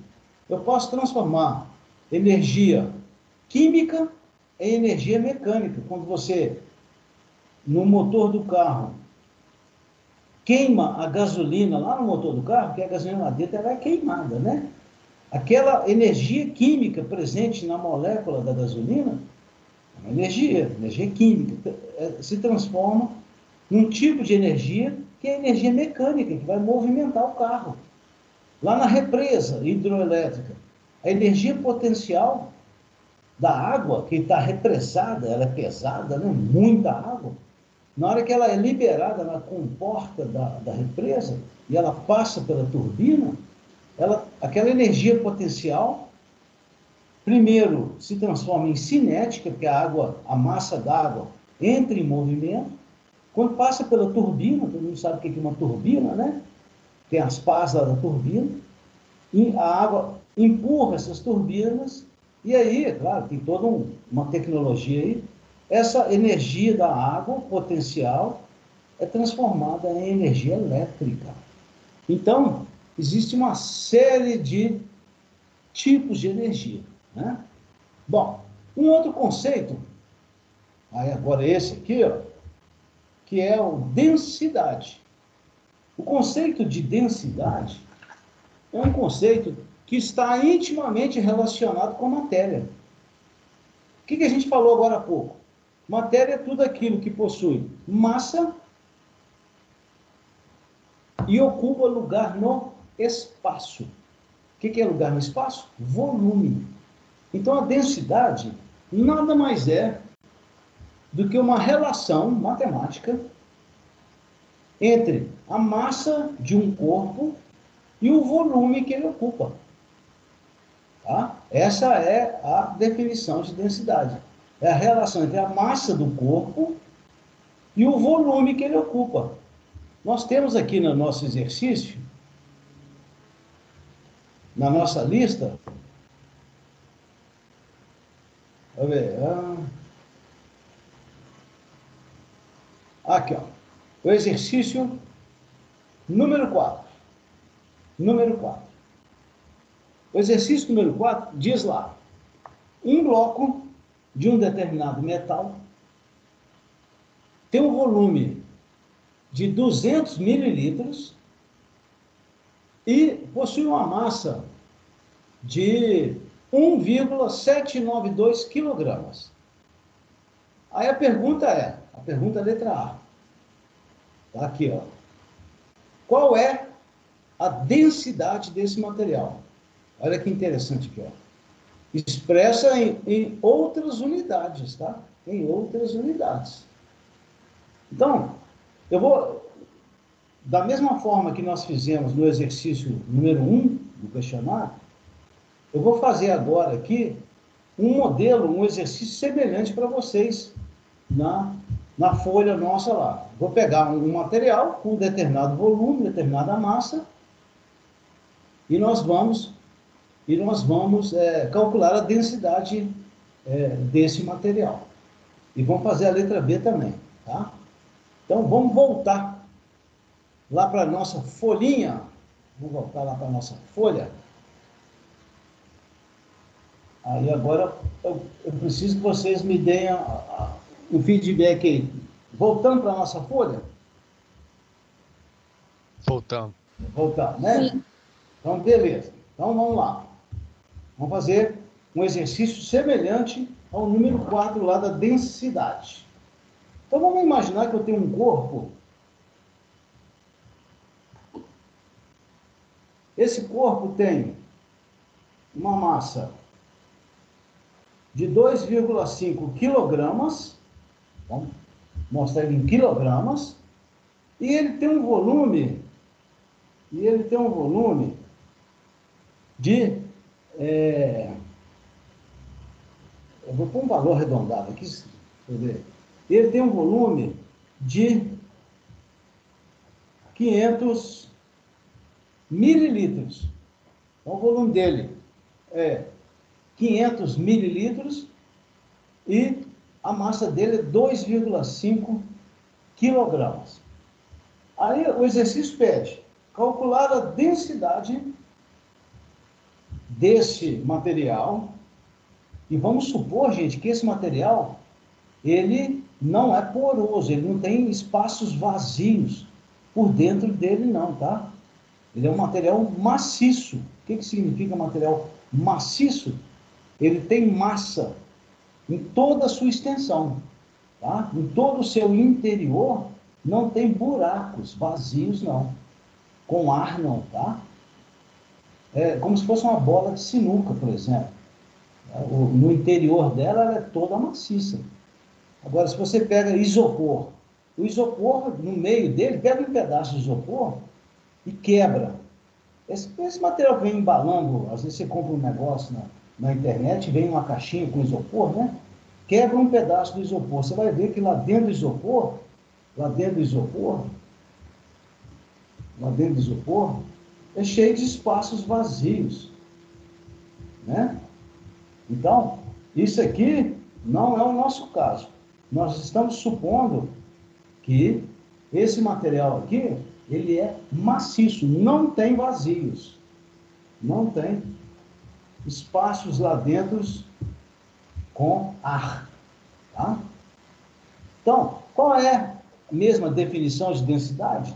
Speaker 1: Eu posso transformar energia química em energia mecânica. Quando você, no motor do carro, queima a gasolina lá no motor do carro, porque a gasolina lá dentro ela é queimada, né? Aquela energia química presente na molécula da gasolina, é uma energia química, se transforma num tipo de energia que é a energia mecânica, que vai movimentar o carro. Lá na represa hidroelétrica, a energia potencial da água, que está represada, ela é pesada, né? Muita água. Na hora que ela é liberada na comporta da represa, e ela passa pela turbina, aquela energia potencial, primeiro se transforma em cinética, porque a massa d'água entra em movimento. Quando passa pela turbina, todo mundo sabe o que é uma turbina, né? Tem as pás lá da turbina, e a água empurra essas turbinas, e aí, é claro, tem toda uma tecnologia aí. Essa energia da água potencial é transformada em energia elétrica. Então, existe uma série de tipos de energia. Né? Bom, um outro conceito, aí agora esse aqui, ó, que é o densidade. O conceito de densidade é um conceito que está intimamente relacionado com a matéria. O que a gente falou agora há pouco? Matéria é tudo aquilo que possui massa e ocupa lugar no espaço. O que é lugar no espaço? Volume. Então, a densidade nada mais é do que uma relação matemática entre a massa de um corpo e o volume que ele ocupa. Tá? Essa é a definição de densidade. É a relação entre a massa do corpo e o volume que ele ocupa. Nós temos aqui no nosso exercício, na nossa lista, Vamos ver. Aqui, ó. O exercício número 4. Número 4. O exercício número 4 diz lá: um bloco de um determinado metal tem um volume de 200 mililitros e possui uma massa de 1,792 quilogramas. Aí a pergunta letra A. Tá aqui, ó. Qual é a densidade desse material? Olha que interessante aqui, ó. Expressa em outras unidades, tá? Em outras unidades. Então, eu vou, da mesma forma que nós fizemos no exercício número 1 do questionário, eu vou fazer agora aqui um modelo, um exercício semelhante para vocês na folha nossa lá. Vou pegar um material com determinado volume, determinada massa, e nós vamos calcular a densidade desse material. E vamos fazer a letra B também, tá? Então, vamos voltar lá para a nossa folhinha. Vamos voltar lá para a nossa folha. Aí agora eu preciso que vocês me deem o feedback aí. Voltando para a nossa folha?
Speaker 4: Voltamos.
Speaker 1: Voltar, né?
Speaker 5: Sim.
Speaker 1: Então, beleza. Então, vamos lá. Vamos fazer um exercício semelhante ao número 4 lá da densidade. Então, vamos imaginar que eu tenho um corpo. Esse corpo tem uma massa de 2,5 quilogramas. Vamos mostrar ele em quilogramas. E ele tem um volume de... eu vou pôr um valor arredondado aqui, deixa eu ver. Ele tem um volume de 500 mililitros. Então, o volume dele é 500 mililitros e a massa dele é 2,5 quilogramas. Aí o exercício pede calcular a densidade desse material. E vamos supor, gente, que esse material, ele não é poroso, ele não tem espaços vazios por dentro dele não, tá? Ele é um material maciço. O que significa material maciço? Ele tem massa em toda a sua extensão, tá? Em todo o seu interior não tem buracos vazios não, com ar não, tá? É como se fosse uma bola de sinuca, por exemplo. No interior dela, ela é toda maciça. Agora, se você pega isopor, o isopor, no meio dele, pega um pedaço de isopor e quebra. Esse material que vem embalando, às vezes você compra um negócio na internet, vem uma caixinha com isopor, né? Quebra um pedaço do isopor. Você vai ver que lá dentro do isopor, é cheio de espaços vazios, né? Então, isso aqui não é o nosso caso. Nós estamos supondo que esse material aqui, ele é maciço, não tem vazios, não tem espaços lá dentro com ar, tá? Então, qual é a mesma definição de densidade?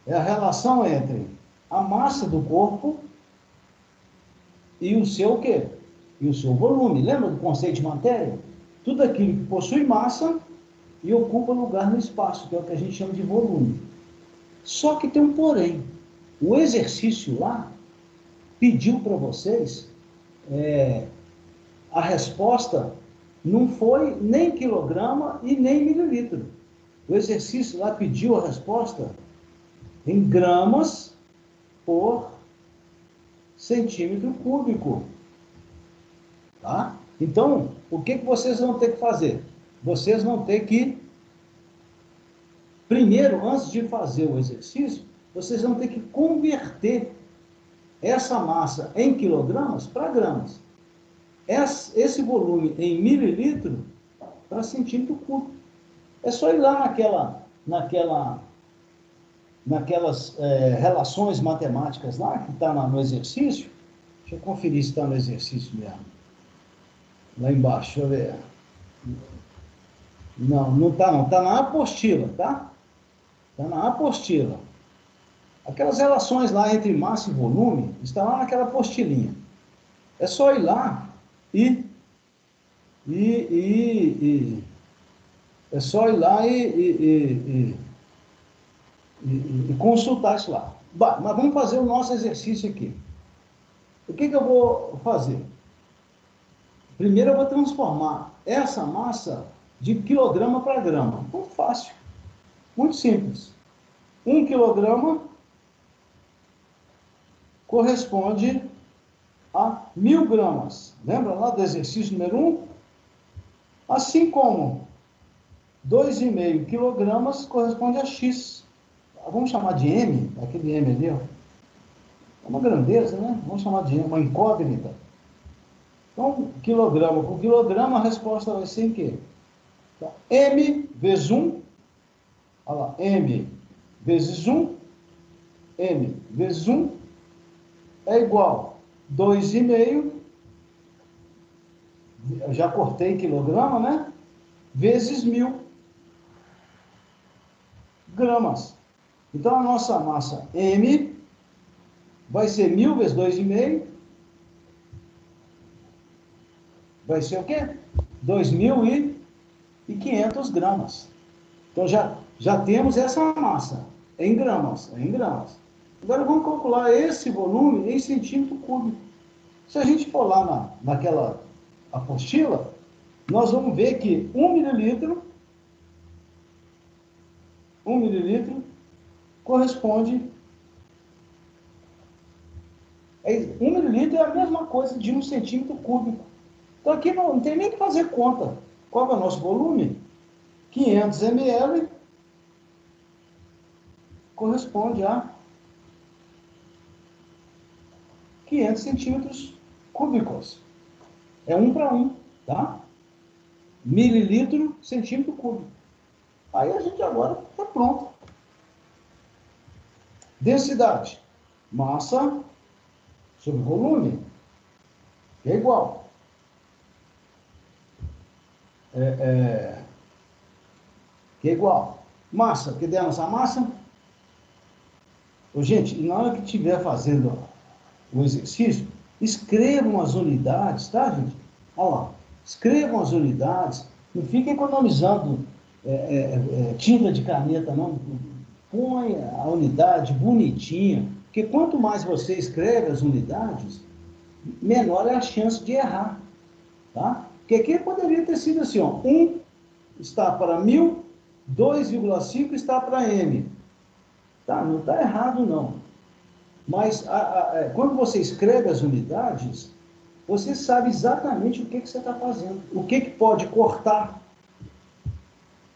Speaker 1: É a relação entre a massa do corpo e o seu quê? E o seu volume. Lembra do conceito de matéria? Tudo aquilo que possui massa e ocupa lugar no espaço, que é o que a gente chama de volume. Só que tem um porém. O exercício lá pediu para vocês, a resposta não foi nem quilograma e nem mililitro. O exercício lá pediu a resposta em gramas por centímetro cúbico. Tá? Então, o que vocês vão ter que fazer? Vocês vão ter que, primeiro, antes de fazer o exercício, vocês vão ter que converter essa massa em quilogramas para gramas. esse volume em mililitro para centímetro cúbico. É só ir lá naquelas relações matemáticas lá, que está no exercício. Deixa eu conferir se está no exercício mesmo. Lá embaixo, deixa eu ver. Não está não. Está na apostila, tá? Está na apostila. Aquelas relações lá entre massa e volume, está lá naquela apostilinha. É só ir lá e consultar isso lá. Bah, mas vamos fazer o nosso exercício aqui. O que eu vou fazer? Primeiro eu vou transformar essa massa de quilograma para grama. Muito fácil. Muito simples. 1 quilograma corresponde a 1000 gramas. Lembra lá do exercício número 1? Assim como 2,5 quilogramas corresponde a X. Vamos chamar de M, aquele M ali, ó. É uma grandeza, né? Vamos chamar de M, uma incógnita. Então, quilograma por quilograma, a resposta vai ser em quê? Então, M vezes 1, olha lá, M vezes 1, M vezes 1 é igual a 2,5, eu já cortei quilograma, né? Vezes 1000 gramas. Então, a nossa massa M vai ser 1000 vezes 2,5, vai ser o quê? 2.500 gramas. Então, já temos essa massa em gramas, Agora, vamos calcular esse volume em centímetro cúbico. Se a gente for lá naquela apostila, nós vamos ver que 1 mililitro corresponde... 1 mililitro é a mesma coisa de 1 centímetro cúbico. Então, aqui não tem nem que fazer conta. Qual é o nosso volume? 500 ml corresponde a 500 centímetros cúbicos. É 1 para 1, tá? Mililitro, centímetro cúbico. Aí a gente agora está pronto. Densidade. Massa sobre volume é igual. Que é igual. Massa, que der nossa massa. Ô, gente, na hora que estiver fazendo o exercício, escrevam as unidades, tá, gente? Olha lá. Escrevam as unidades. Não fiquem economizando tinta de caneta, não. Põe a unidade bonitinha. Porque quanto mais você escreve as unidades, menor é a chance de errar. Tá? Porque aqui poderia ter sido assim, ó, 1 está para 1000, 2,5 está para M. Tá? Não está errado, não. Mas quando você escreve as unidades, você sabe exatamente o que você está fazendo. O que pode cortar.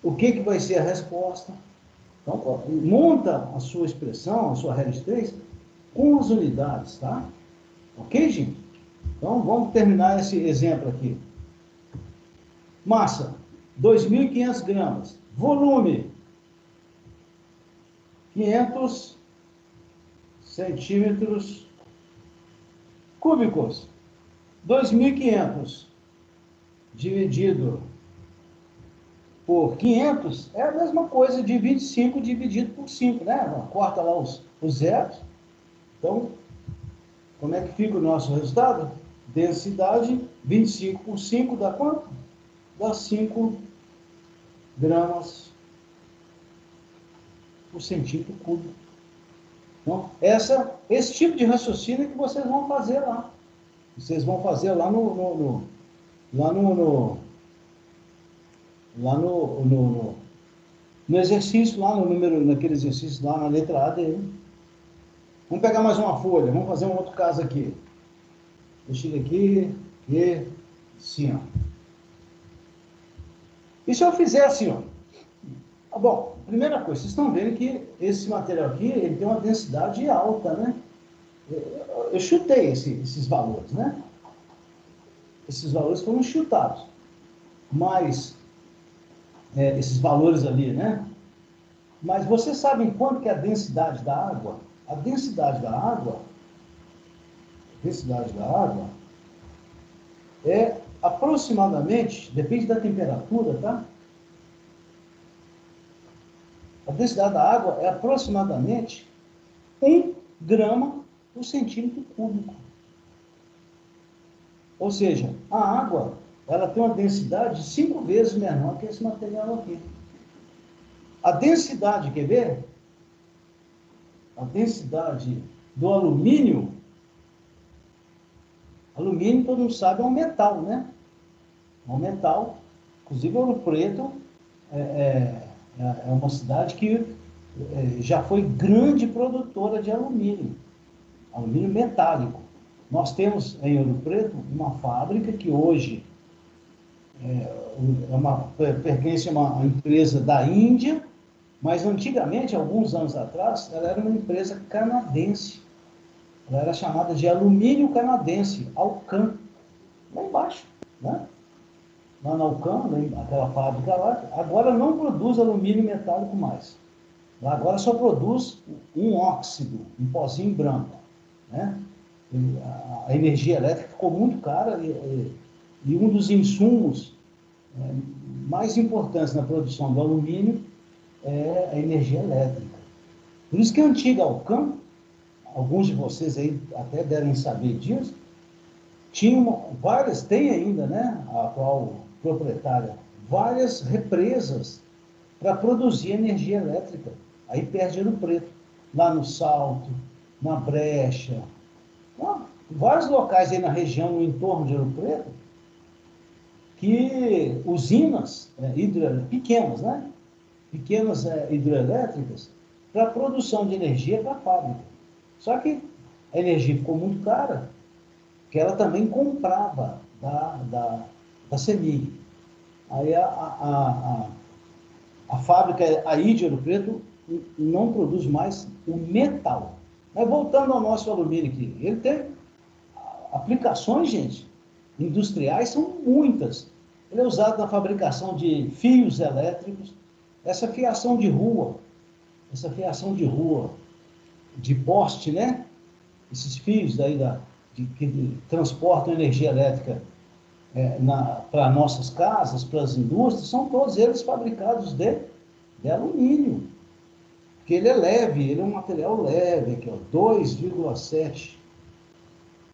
Speaker 1: O que vai ser a resposta. Então, monta a sua expressão, a sua regra de 3, com as unidades, tá? Ok, gente? Então, vamos terminar esse exemplo aqui. Massa, 2.500 gramas. Volume, 500 centímetros cúbicos. 2.500 dividido por 500 é a mesma coisa de 25 dividido por 5, né? Corta lá os zeros. Então, como é que fica o nosso resultado? Densidade, 25 por 5 dá quanto? Dá 5 gramas por centímetro cúbico. Então, esse tipo de raciocínio que vocês vão fazer lá. Vocês vão fazer lá no exercício, lá no número, naquele exercício lá na letra A dele. Vamos pegar mais uma folha, vamos fazer um outro caso aqui. Deixa ele aqui, e assim, ó. E se eu fizer assim, ó? Bom, primeira coisa, vocês estão vendo que esse material aqui, ele tem uma densidade alta, né? Eu chutei esses valores, né? esses valores foram chutados. Mas, esses valores ali, né? Mas vocês sabem quanto que é a densidade da água? A densidade da água é aproximadamente, depende da temperatura, tá? A densidade da água é aproximadamente 1 grama por centímetro cúbico. Ou seja, a água, ela tem uma densidade 5 vezes menor que esse material aqui. A densidade, quer ver? A densidade do alumínio, todo mundo sabe, é um metal, né? É um metal, inclusive Ouro Preto é uma cidade que já foi grande produtora de alumínio metálico. Nós temos em Ouro Preto uma fábrica que hoje pertence a uma empresa da Índia, mas antigamente, alguns anos atrás, ela era uma empresa canadense. Ela era chamada de Alumínio Canadense, Alcan, lá embaixo, né? Lá na Alcan, aquela fábrica lá, agora não produz alumínio metálico mais. Lá agora só produz um óxido, um pozinho branco, né? A energia elétrica ficou muito cara e um dos insumos mais importantes na produção do alumínio é a energia elétrica. Por isso que a antiga Alcan, alguns de vocês aí até devem saber disso, tinha várias, tem ainda, né, a atual proprietária, várias represas para produzir energia elétrica, aí perto de Ouro Preto, lá no Salto, na Brecha, vários locais aí na região, no entorno de Ouro Preto, que usinas pequenas, né? Pequenas hidrelétricas para produção de energia para a fábrica. Só que a energia ficou muito cara, que ela também comprava da CEMIG. Aí a fábrica aí de Ouro Preto não produz mais o metal. Mas voltando ao nosso alumínio aqui, ele tem aplicações, gente, industriais, são muitas. Ele é usado na fabricação de fios elétricos, essa fiação de rua, de poste, né? Esses fios daí que transportam energia elétrica para nossas casas, para as indústrias, são todos eles fabricados de alumínio. Porque ele é leve, ele é um material leve, aqui, ó, 2,7.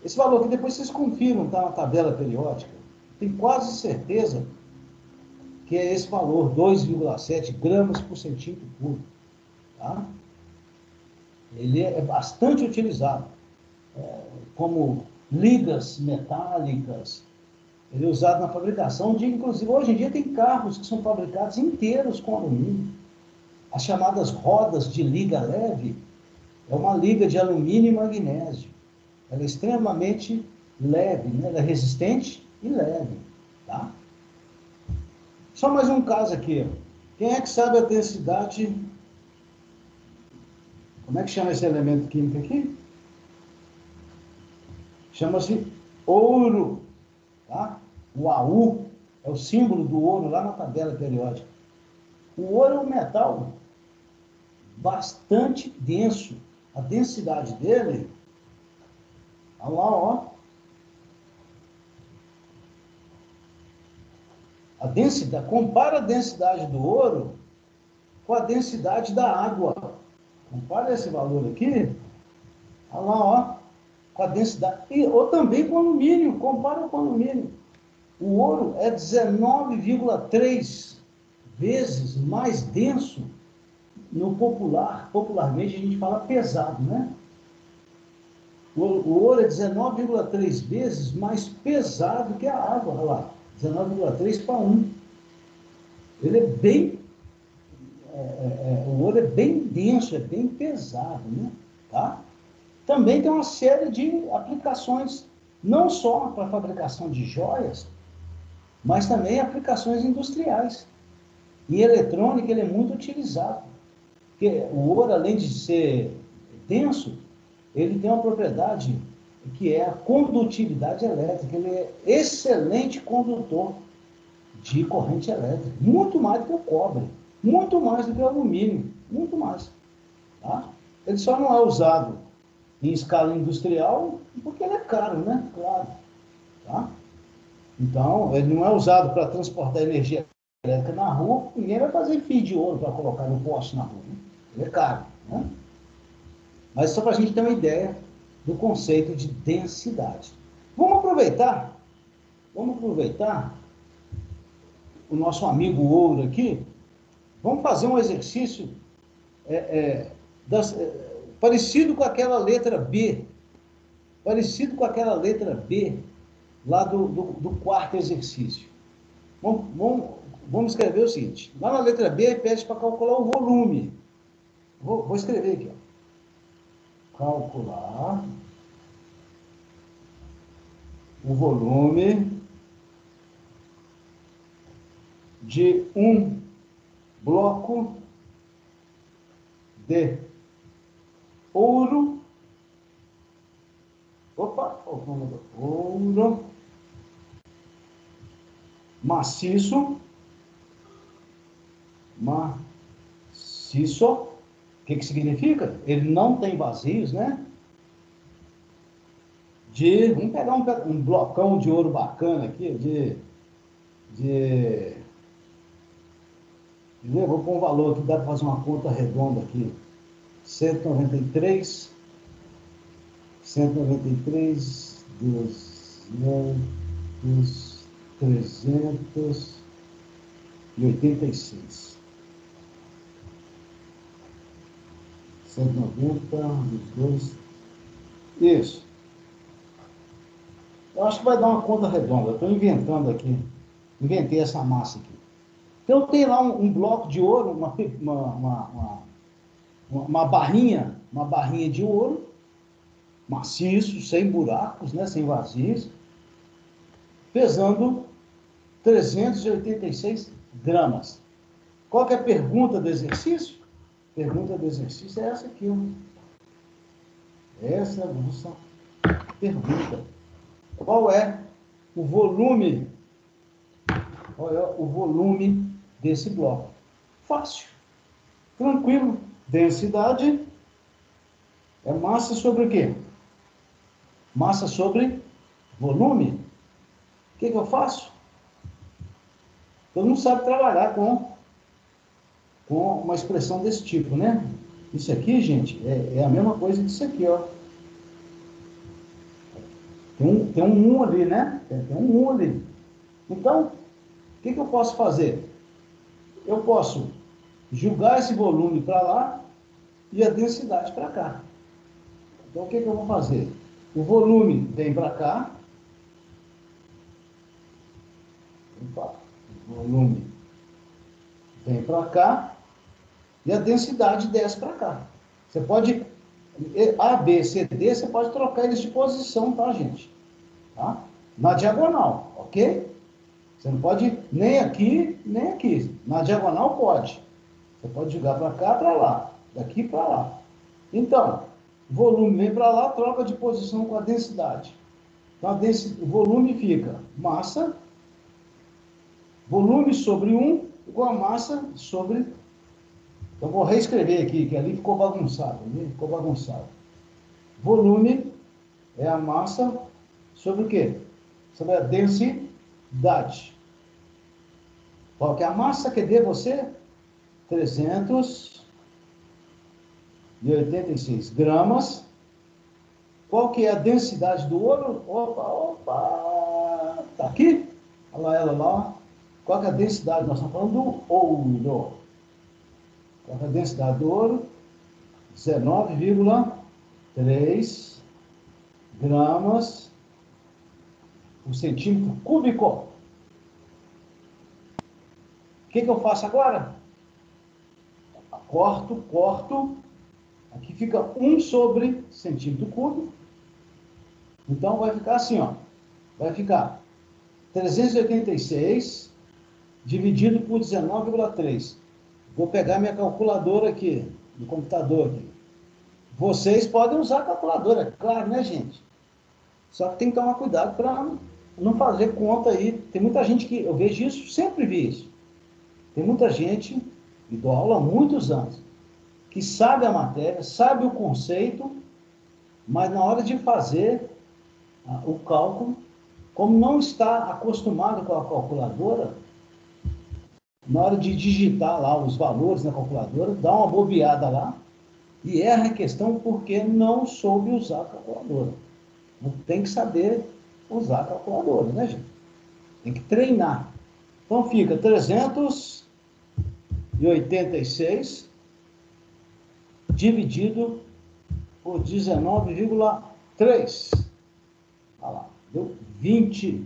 Speaker 1: Esse valor aqui depois vocês confiram, tá na tabela periódica. Tenho quase certeza que é esse valor, 2,7 gramas por centímetro cúbico. Tá? Ele é bastante utilizado como ligas metálicas. Ele é usado na fabricação de, inclusive, hoje em dia tem carros que são fabricados inteiros com alumínio. As chamadas rodas de liga leve é uma liga de alumínio e magnésio. Ela é extremamente leve, né? Ela é resistente e leve. Tá? Só mais um caso aqui. Quem é que sabe a densidade? Como é que chama esse elemento químico aqui? Chama-se ouro. Tá? O AU é o símbolo do ouro lá na tabela periódica. O ouro é um metal bastante denso. A densidade dele, olha lá, ó. A densidade, compara a densidade do ouro com a densidade da água. Compara esse valor aqui, olha lá, ó, com a densidade, ou também com o alumínio, compara com o alumínio. O ouro é 19,3 vezes mais denso no popularmente a gente fala pesado, né? O ouro é 19,3 vezes mais pesado que a água, olha lá, 19,3 para 1. Ele é bem, o ouro é bem denso, é bem pesado, né? Tá? Também tem uma série de aplicações, não só para a fabricação de joias, mas também aplicações industriais. Em eletrônica ele é muito utilizado, porque o ouro, além de ser denso, ele tem uma propriedade que é a condutividade elétrica. Ele é excelente condutor de corrente elétrica, muito mais do que o cobre, muito mais do que o alumínio, muito mais. Tá? Ele só não é usado em escala industrial porque ele é caro, né? Claro. Tá? Então, ele não é usado para transportar energia elétrica na rua, ninguém vai fazer fio de ouro para colocar no poste na rua. Né? Ele é caro. Né? Mas só para a gente ter uma ideia do conceito de densidade. Vamos aproveitar o nosso amigo ouro aqui, vamos fazer um exercício parecido com aquela letra B, lá do quarto exercício. Vamos escrever o seguinte, lá na letra B pede para calcular o volume. Vou escrever aqui, ó. Calcular o volume de um bloco de ouro. Ouro maciço. O que significa? Ele não tem vazios, né? Vamos pegar um blocão de ouro bacana aqui, vou pôr um valor aqui, dá para fazer uma conta redonda aqui. 193, 200, 386. 190, 2. Isso. Eu acho que vai dar uma conta redonda. Eu estou inventando aqui. Inventei essa massa aqui. Então, tem lá um bloco de ouro, uma barrinha de ouro, maciço, sem buracos, né, sem vazios, pesando 386 gramas. Qual que é a pergunta do exercício? A pergunta do exercício é essa aqui. Ó. Essa é a nossa pergunta. Qual é o volume? Qual é o volume desse bloco? Fácil. Tranquilo. Densidade é massa sobre o quê? Massa sobre volume. O que eu faço? Todo mundo sabe trabalhar com uma expressão desse tipo, né? Isso aqui, gente, é a mesma coisa que isso aqui, ó. Tem um 1 ali, né? Tem um 1 ali. Então, o que eu posso fazer? Eu posso jogar esse volume para lá e a densidade para cá. Então, o que eu vou fazer? O volume vem para cá. Opa, o volume vem para cá e a densidade desce para cá. Você pode, A, B, C, D, você pode trocar eles de posição, tá, gente? Tá? Na diagonal, ok? Você não pode nem aqui, nem aqui. Na diagonal pode. Você pode jogar para cá, para lá. Daqui para lá. Então, o volume vem para lá, troca de posição com a densidade. Então, o volume fica massa, volume sobre 1, igual a massa sobre... Eu vou reescrever aqui, que ali ficou bagunçado. Volume é a massa sobre o quê? Sobre a densidade. Qual que é a massa que dê você? 386 gramas. Qual que é a densidade do ouro? Opa! Tá aqui? Olha lá ela lá. Qual que é a densidade? Nós estamos falando do ouro. Qual que é a densidade do ouro? 19,3 gramas por centímetro cúbico. O que eu faço agora? Corto. Aqui fica 1 sobre centímetro cúbico. Então, vai ficar assim, ó. Vai ficar 386 dividido por 19,3. Vou pegar minha calculadora aqui, no computador aqui. Vocês podem usar a calculadora, claro, né, gente? Só que tem que tomar cuidado para não fazer conta aí. Tem muita gente que, eu vejo isso, sempre vi isso. Tem muita gente, e dou aula há muitos anos, que sabe a matéria, sabe o conceito, mas na hora de fazer o cálculo, como não está acostumado com a calculadora, na hora de digitar lá os valores na calculadora, dá uma bobeada lá e erra a questão porque não soube usar a calculadora. Não tem que saber usar a calculadora, né, gente? Tem que treinar. Então fica 386 dividido por 19,3. Olha lá, deu 20.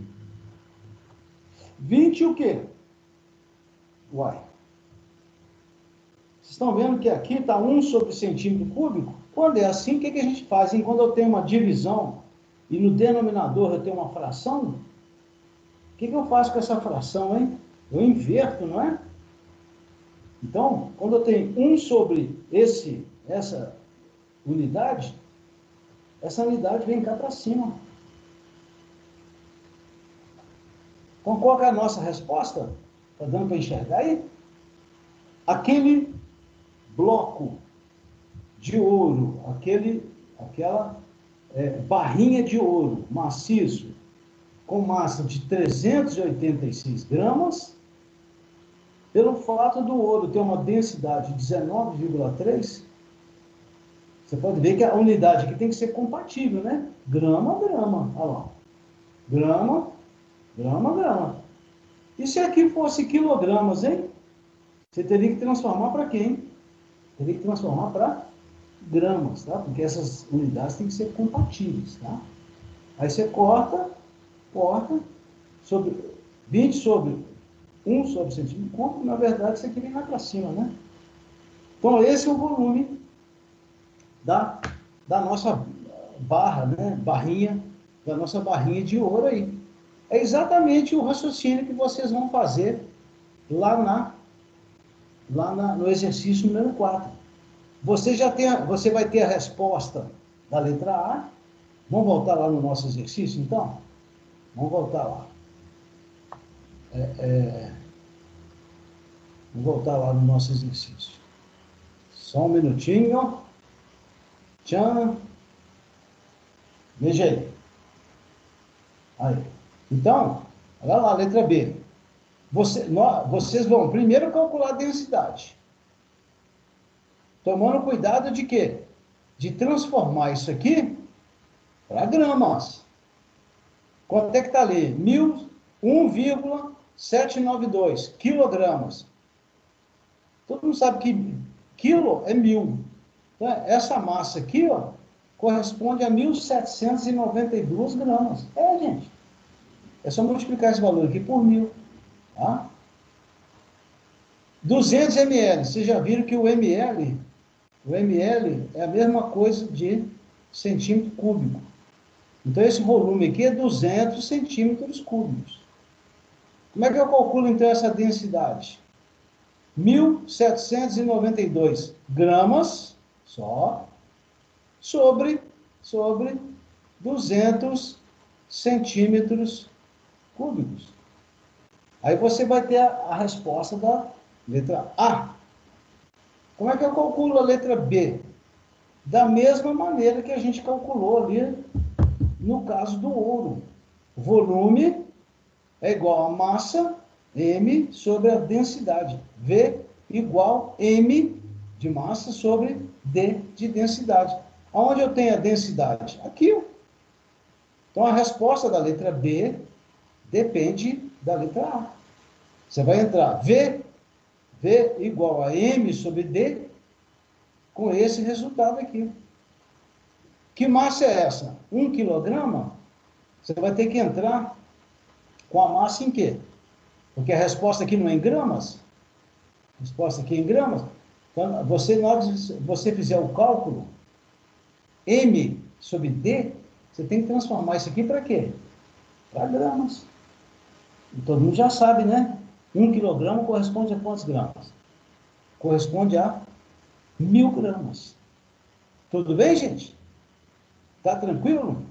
Speaker 1: 20 o quê? Uai. Vocês estão vendo que aqui está 1 sobre centímetro cúbico? Quando é assim, o que a gente faz? Quando eu tenho uma divisão e no denominador eu tenho uma fração, o que eu faço com essa fração, hein? Eu inverto, não é? Então, quando eu tenho 1 sobre essa unidade, essa unidade vem cá para cima. Então, qual é a nossa resposta? Está dando para enxergar aí? Aquele bloco de ouro, aquela barrinha de ouro maciço, com massa de 386 gramas, pelo fato do ouro ter uma densidade de 19,3, você pode ver que a unidade aqui tem que ser compatível, né? Grama, grama. Olha lá. Grama, grama, grama. E se aqui fosse quilogramas, hein? Você teria que transformar para quem? Teria que transformar para gramas, tá? Porque essas unidades têm que ser compatíveis, tá? Aí você corta, sobre 20 sobre 1 sobre centímetro cúbico, na verdade, isso aqui vem lá para cima, né? Então, esse é o volume da nossa barra, né? Da nossa barrinha de ouro aí. É exatamente o raciocínio que vocês vão fazer lá no exercício número 4. Você vai ter a resposta da letra A. Vamos voltar lá no nosso exercício, então? Vamos voltar lá. Vamos voltar lá no nosso exercício. Só um minutinho. Tchan. Veja aí. Aí. Então, olha lá, letra B. Vocês vão primeiro calcular a densidade. Tomando cuidado de quê? De transformar isso aqui para gramas. Quanto é que está ali? 1,792 quilogramas. Todo mundo sabe que quilo é 1.000. Então, essa massa aqui, ó, corresponde a 1.792 gramas. Gente. É só multiplicar esse valor aqui por 1.000. Tá? 200 ml. Vocês já viram que o ml é a mesma coisa de centímetro cúbico. Então, esse volume aqui é 200 centímetros cúbicos. Como é que eu calculo, então, essa densidade? 1.792 gramas só sobre 200 centímetros cúbicos. Aí você vai ter a resposta da letra A. Como é que eu calculo a letra B? Da mesma maneira que a gente calculou ali no caso do ouro. O volume é igual a massa, M, sobre a densidade. V igual M de massa sobre D de densidade. Aonde eu tenho a densidade? Aqui. Ó. Então, a resposta da letra B depende da letra A. Você vai entrar V igual a M sobre D com esse resultado aqui. Que massa é essa? 1 quilograma? Você vai ter que entrar com a massa em quê? Porque a resposta aqui não é em gramas. A resposta aqui é em gramas. Então, na hora que você fizer o cálculo, M sobre D, você tem que transformar isso aqui para quê? Para gramas. E todo mundo já sabe, né? 1 quilograma corresponde a quantos gramas? Corresponde a 1.000 gramas. Tudo bem, gente? Tá tranquilo?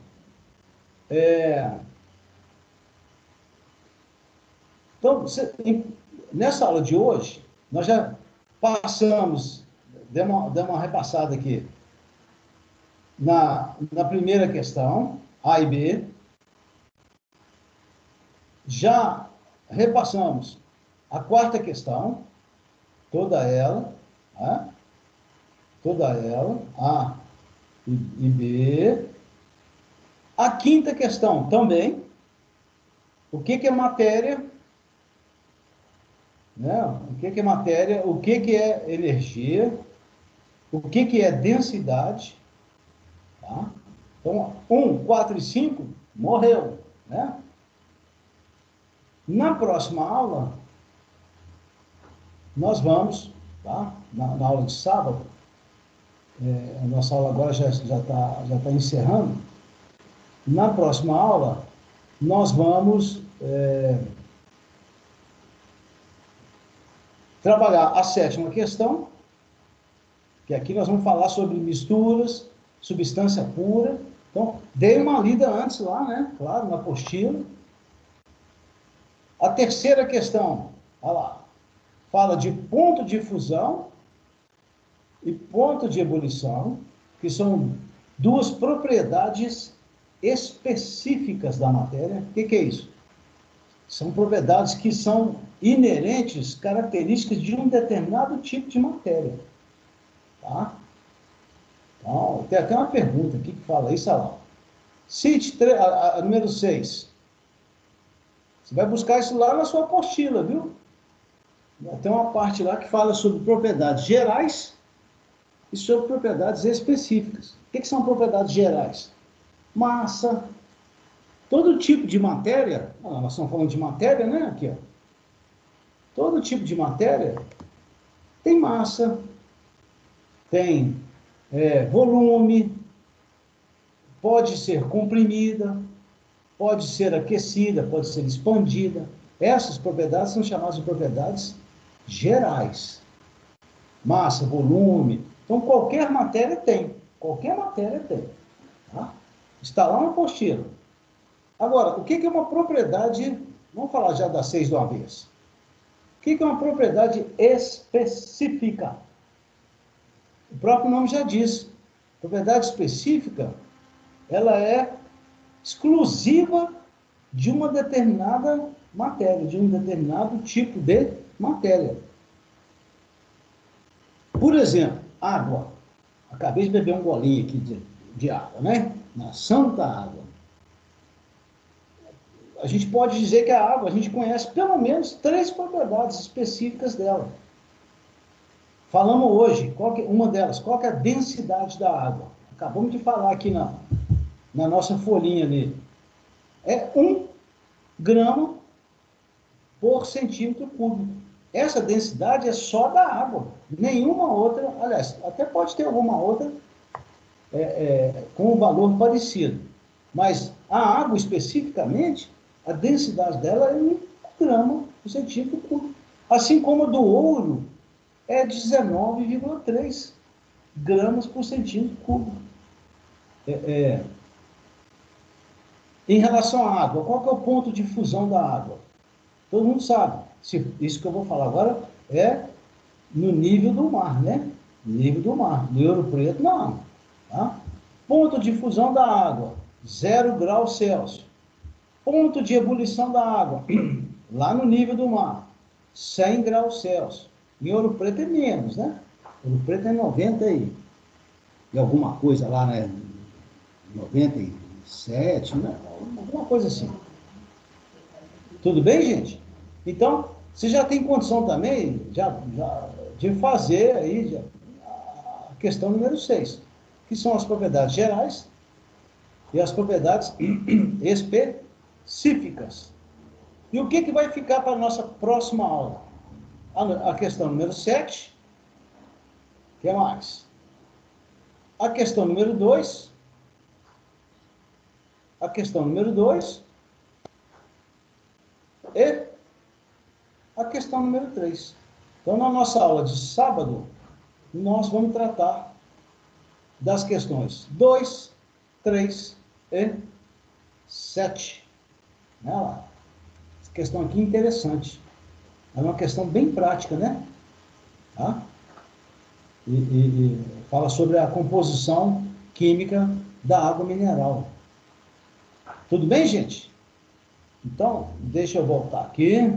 Speaker 1: Então, nessa aula de hoje, nós já passamos, demos uma repassada aqui na primeira questão, A e B. Já repassamos a quarta questão, toda ela, né? Toda ela, A e B. A quinta questão também, o que é matéria, né? O que é matéria, o que é energia, o que é densidade, tá? Então, 1, 4 e 5 morreu, né? Na próxima aula, nós vamos, tá? Na aula de sábado, a nossa aula agora já tá encerrando. Na próxima aula, nós vamos trabalhar a sétima questão, que aqui nós vamos falar sobre misturas, substância pura. Então, dei uma lida antes lá, né? Claro, na apostila. A terceira questão, olha lá, fala de ponto de fusão e ponto de ebulição, que são duas propriedades específicas da matéria. O que é isso? São propriedades que são inerentes, características de um determinado tipo de matéria. Tá? Então, tem até uma pergunta aqui que fala isso, olha lá. Cite a número 6. Você vai buscar isso lá na sua apostila, viu? Tem uma parte lá que fala sobre propriedades gerais e sobre propriedades específicas. O que são propriedades gerais? Massa. Todo tipo de matéria, nós estamos falando de matéria, né? Aqui, ó. Todo tipo de matéria tem massa, tem volume, pode ser comprimida, pode ser aquecida, pode ser expandida. Essas propriedades são chamadas de propriedades gerais. Massa, volume. Então, qualquer matéria tem. Qualquer matéria tem. Tá? Está lá na apostila. Agora, o que é uma propriedade? Vamos falar já das 6 de uma vez. O que é uma propriedade específica? O próprio nome já diz. Propriedade específica, ela é exclusiva de uma determinada matéria, de um determinado tipo de matéria. Por exemplo, água. Acabei de beber um golinho aqui de água, né? Na santa água. A gente pode dizer que a água, a gente conhece pelo menos 3 propriedades específicas dela. Falamos hoje, uma delas, qual que é a densidade da água? Acabamos de falar aqui na nossa folhinha ali. É 1 grama por centímetro cúbico. Essa densidade é só da água. Nenhuma outra, aliás, até pode ter alguma outra com um valor parecido. Mas a água, especificamente, a densidade dela é 1 grama por centímetro cúbico. Assim como a do ouro é 19,3 gramas por centímetro cúbico. Em relação à água, qual que é o ponto de fusão da água? Todo mundo sabe. Isso que eu vou falar agora é no nível do mar, né? Nível do mar. No Ouro Preto, não. Tá? Ponto de fusão da água, 0 graus Celsius. Ponto de ebulição da água, lá no nível do mar, 100 graus Celsius. Em Ouro Preto é menos, né? Ouro Preto é 90 e alguma coisa lá, né? 97, né? Alguma coisa assim. Tudo bem, gente? Então, você já tem condição também de fazer aí a questão número 6, que são as propriedades gerais e as propriedades específicas. E o que vai ficar para a nossa próxima aula? A questão número 7, que é mais? A questão número 2, a questão número 2 e a questão número 3. Então, na nossa aula de sábado, nós vamos tratar das questões 2, 3 e 7. Olha lá. Essa questão aqui é interessante. É uma questão bem prática, né? Tá? E fala sobre a composição química da água mineral. Tudo bem, gente? Então, deixa eu voltar aqui.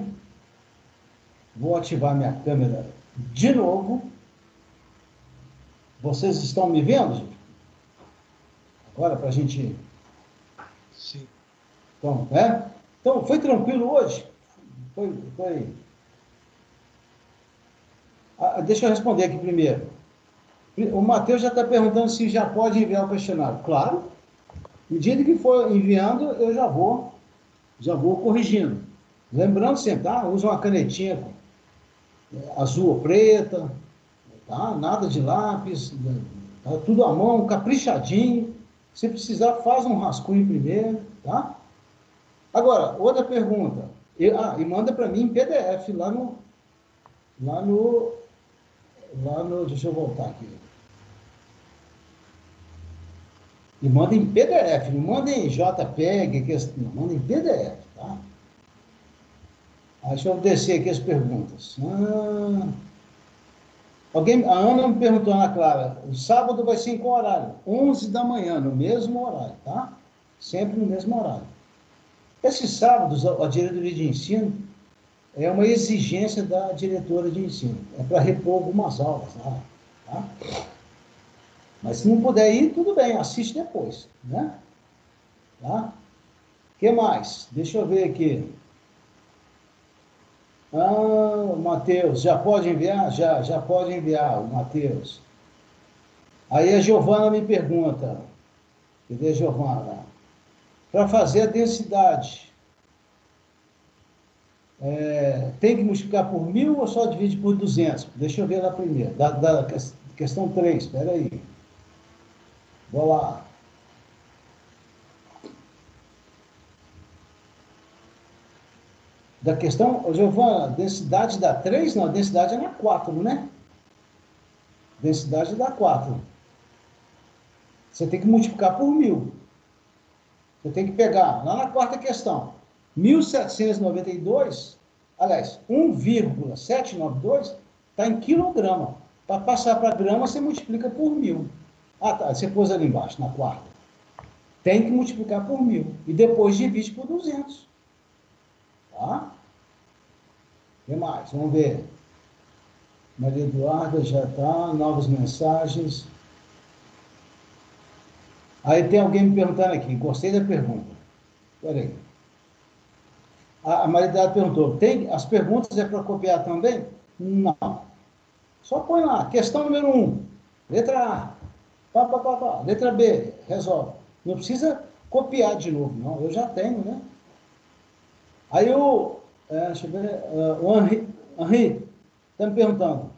Speaker 1: Vou ativar minha câmera de novo. Vocês estão me vendo, gente? Agora, para a gente...
Speaker 4: Sim.
Speaker 1: Então, Então, foi tranquilo hoje? Foi... deixa eu responder aqui primeiro. O Matheus já está perguntando se já pode enviar o questionário. Claro. No dia que for enviando, eu já vou corrigindo. Lembrando sempre, tá? Usa uma canetinha azul ou preta, tá? Nada de lápis, tá? Tudo à mão, caprichadinho. Se precisar, faz um rascunho primeiro, tá? Agora, outra pergunta. E manda para mim em PDF lá no... Deixa eu voltar aqui. E manda em PDF, não manda em JPEG, manda em PDF, tá? Deixa eu descer aqui as perguntas. A Ana me perguntou, Ana Clara, o sábado vai ser em qual horário? 11 da manhã, no mesmo horário, tá? Sempre no mesmo horário. Esses sábados, a diretoria de ensino é uma exigência da diretora de ensino. É para repor algumas aulas lá, tá? Mas se não puder ir, tudo bem, assiste depois, né? Tá? O que mais? Deixa eu ver aqui. Matheus, já pode enviar? Já pode enviar, o Matheus. Aí a Giovana me pergunta, cadê, Giovana? Para fazer a densidade, tem que multiplicar por 1000 ou só divide por 200? Deixa eu ver lá primeiro, da questão 3, espera aí. Vou lá. Da questão, Giovana, densidade dá 3? Não, a densidade é na 4, né? Densidade dá 4. Você tem que multiplicar por 1000. Você tem que pegar, lá na quarta questão, 1792, aliás, 1,792 está em quilograma. Para passar para grama, você multiplica por 1000. Tá, você pôs ali embaixo, na quarta. Tem que multiplicar por 1000. E depois divide por 200. Tá? O que mais? Vamos ver. Maria Eduarda já está. Novas mensagens. Aí tem alguém me perguntando aqui. Gostei da pergunta. Espera aí. A Maria Eduarda perguntou. As perguntas é para copiar também? Não. Só põe lá. Questão número 1. Letra A. Letra B. Resolve. Não precisa copiar de novo, não. Eu já tenho, né? Aí deixa eu ver, o Henri está me perguntando,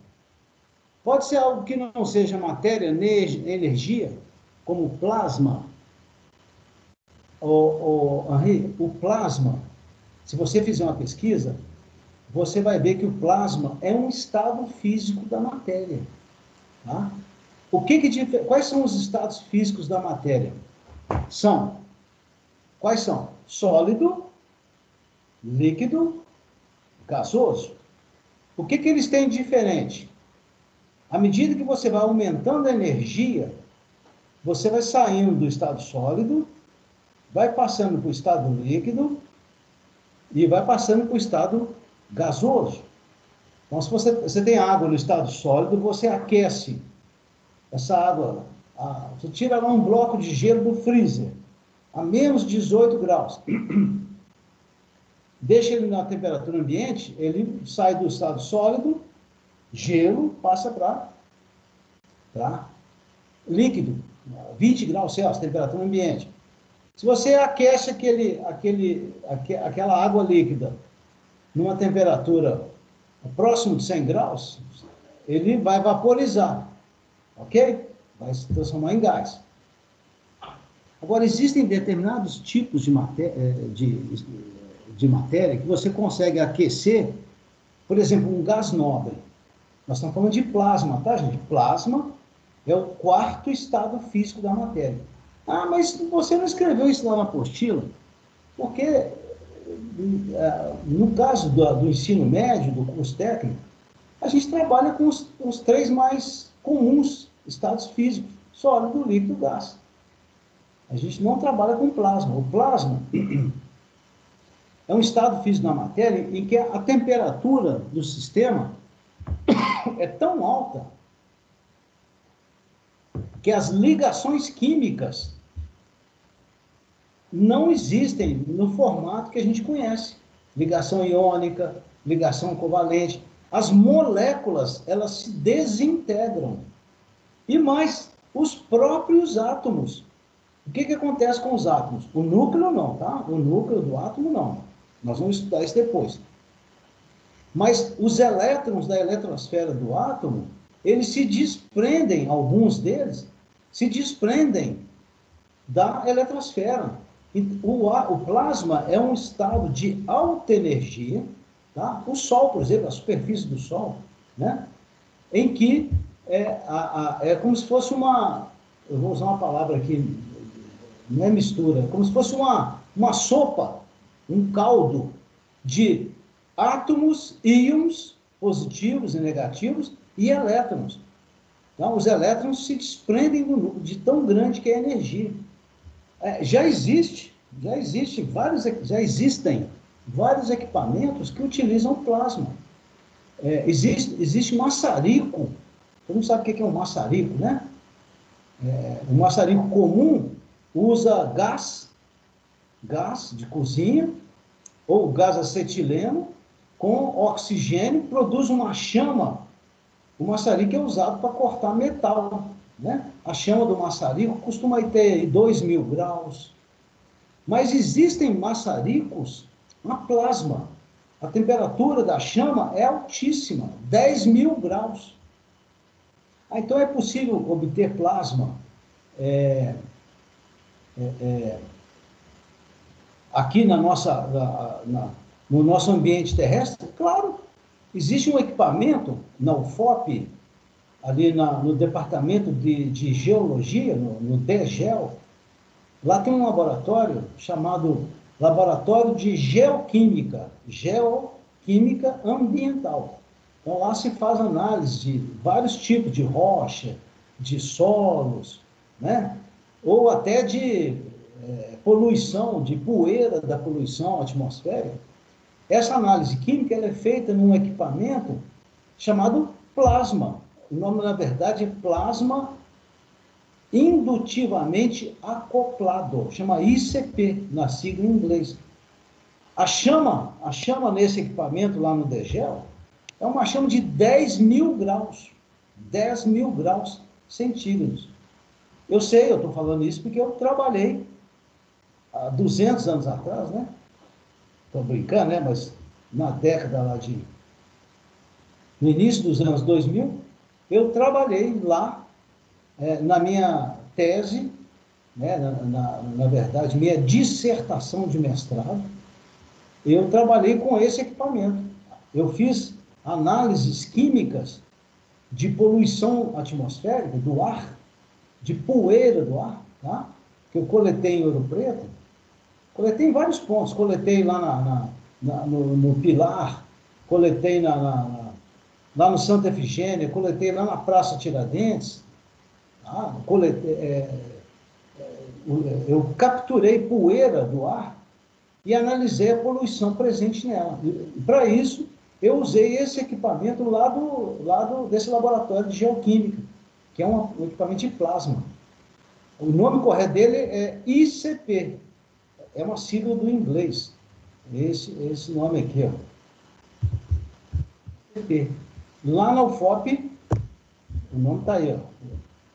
Speaker 1: pode ser algo que não seja matéria, energia, como plasma? Henri, o plasma, se você fizer uma pesquisa, você vai ver que o plasma é um estado físico da matéria. Tá? Quais são os estados físicos da matéria? Quais são? Sólido, líquido, gasoso. O que eles têm de diferente? À medida que você vai aumentando a energia, você vai saindo do estado sólido, vai passando para o estado líquido e vai passando para o estado gasoso. Então, se você tem água no estado sólido, você aquece essa água. Você tira lá um bloco de gelo do freezer, a menos 18 graus. Deixa ele na temperatura ambiente, ele sai do estado sólido, gelo, passa para líquido, 20 graus Celsius, temperatura ambiente. Se você aquece aquela água líquida numa temperatura próximo de 100 graus, ele vai vaporizar, ok? Vai se transformar em gás. Agora, existem determinados tipos de matéria que você consegue aquecer, por exemplo, um gás nobre. Nós estamos falando de plasma, tá, gente? Plasma é o 4º estado físico da matéria. Mas você não escreveu isso lá na apostila? Porque, no caso do ensino médio, do curso técnico, a gente trabalha com os três mais comuns estados físicos: sólido, líquido e gás. A gente não trabalha com plasma. O plasma é um estado físico da matéria em que a temperatura do sistema é tão alta que as ligações químicas não existem no formato que a gente conhece. Ligação iônica, ligação covalente. As moléculas, elas se desintegram. E mais, os próprios átomos. O que acontece com os átomos? O núcleo não, tá? O núcleo do átomo não. Nós vamos estudar isso depois. Mas os elétrons da eletrosfera do átomo, eles se desprendem, alguns deles, se desprendem da eletrosfera. O plasma é um estado de alta energia, tá? O Sol, por exemplo, a superfície do Sol, né? Em que é como se fosse uma... Eu vou usar uma palavra aqui, não é mistura, é como se fosse uma sopa, um caldo de átomos, íons, positivos e negativos, e elétrons. Então, os elétrons se desprendem do núcleo, de tão grande que é a energia. Já existem vários equipamentos que utilizam plasma. Existe maçarico. Todo mundo sabe o que é um maçarico, né? O maçarico comum usa gás de cozinha, ou gás acetileno, com oxigênio, produz uma chama. O maçarico é usado para cortar metal, né? A chama do maçarico costuma ter 2.000 graus. Mas existem maçaricos a plasma. A temperatura da chama é altíssima, 10.000 graus. Então é possível obter plasma aqui no nosso ambiente terrestre? Claro. Existe um equipamento na UFOP, ali no departamento de geologia, no DGEL. Lá tem um laboratório chamado Laboratório de Geoquímica Ambiental. Então, lá se faz análise de vários tipos de rocha, de solos, né? Ou até de poluição, de poeira da poluição atmosférica. Essa análise química ela é feita num equipamento chamado plasma. O nome, na verdade, é plasma indutivamente acoplado, chama ICP, na sigla em inglês. A chama nesse equipamento lá no DGEL é uma chama de 10.000 graus, 10.000 graus centígrados. Eu sei, eu estou falando isso porque eu trabalhei há 200 anos atrás, né? Estou brincando, né? Mas na década lá no início dos anos 2000, eu trabalhei lá, na minha tese, né? Na verdade, minha dissertação de mestrado, eu trabalhei com esse equipamento. Eu fiz análises químicas de poluição atmosférica, do ar, de poeira do ar, tá? Que eu coletei em Ouro Preto. Coletei em vários pontos. Coletei lá no Pilar, coletei lá no Santa Efigênia, coletei lá na Praça Tiradentes. Tá? Eu capturei poeira do ar e analisei a poluição presente nela. Para isso, eu usei esse equipamento desse laboratório de geoquímica, que é um equipamento de plasma. O nome correto dele é ICP. É uma sigla do inglês. Esse nome aqui, ó. ICP. Lá na UFOP, o nome está aí, ó.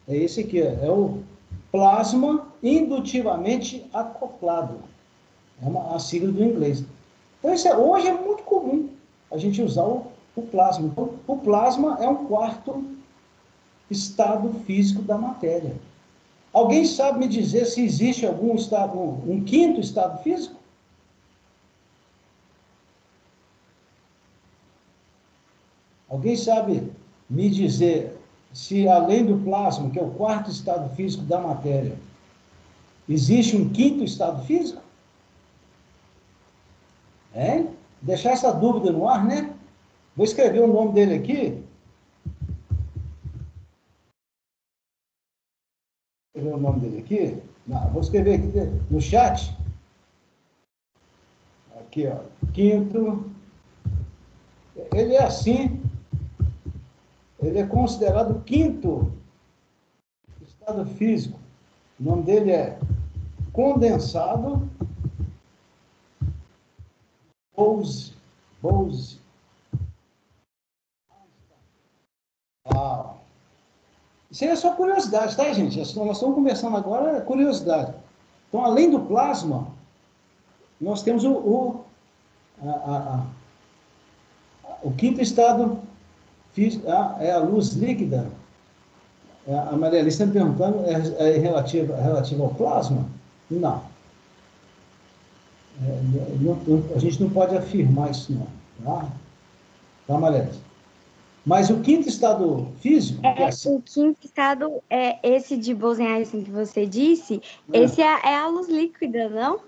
Speaker 1: É esse aqui, ó. É o plasma indutivamente acoplado. É a sigla do inglês. Então, hoje é muito comum a gente usar o plasma. Então, o plasma é um quarto estado físico da matéria. Alguém sabe me dizer se existe algum estado, um quinto estado físico? Alguém sabe me dizer se, além do plasma, que é o quarto estado físico da matéria, existe um quinto estado físico? Hein? Deixar essa dúvida no ar, né? Vou escrever o nome dele aqui. Vou escrever o nome dele aqui. Não, vou escrever aqui no chat. Aqui, ó. Quinto. Ele é assim. Ele é considerado o quinto estado físico. O nome dele é condensado Bose. Ah, isso aí é só curiosidade, tá, gente? Nós estamos conversando agora, é curiosidade. Então, além do plasma, nós temos o quinto estado físico, é a luz líquida. A Maria Alice está me perguntando, é relativa ao plasma? Não. A gente não pode afirmar isso, não. Tá, Maria Alice? Mas o quinto estado físico...
Speaker 6: O quinto estado é esse de Bose-Einstein que você disse, esse é a luz líquida, não?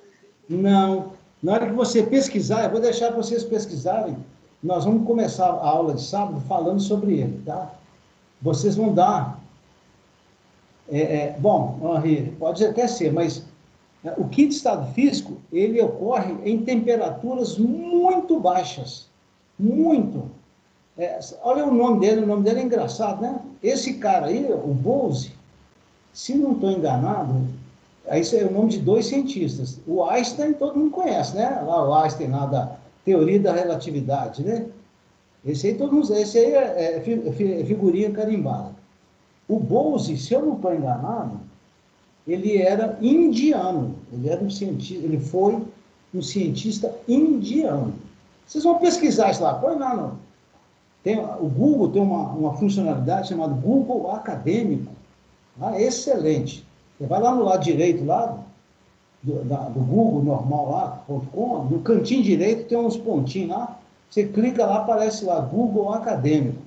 Speaker 1: Não. Na hora que você pesquisar, eu vou deixar vocês pesquisarem, nós vamos começar a aula de sábado falando sobre ele, tá? Vocês vão dar... bom, Henri, pode até ser, mas o quinto estado físico, ele ocorre em temperaturas muito baixas. Muito. Olha o nome dele é engraçado, né? Esse cara aí, o Bose, se não estou enganado, esse é o nome de dois cientistas. O Einstein todo mundo conhece, né? Lá o Einstein, lá da teoria da relatividade, né? Esse aí é figurinha carimbada. O Bose, se eu não estou enganado, ele era indiano. Ele foi um cientista indiano. Vocês vão pesquisar isso lá, põe lá no... o Google tem uma funcionalidade chamada Google Acadêmico. Excelente. Você vai lá no lado direito, lá, do Google normal lá, .com, no cantinho direito tem uns pontinhos lá, você clica lá, aparece lá, Google Acadêmico.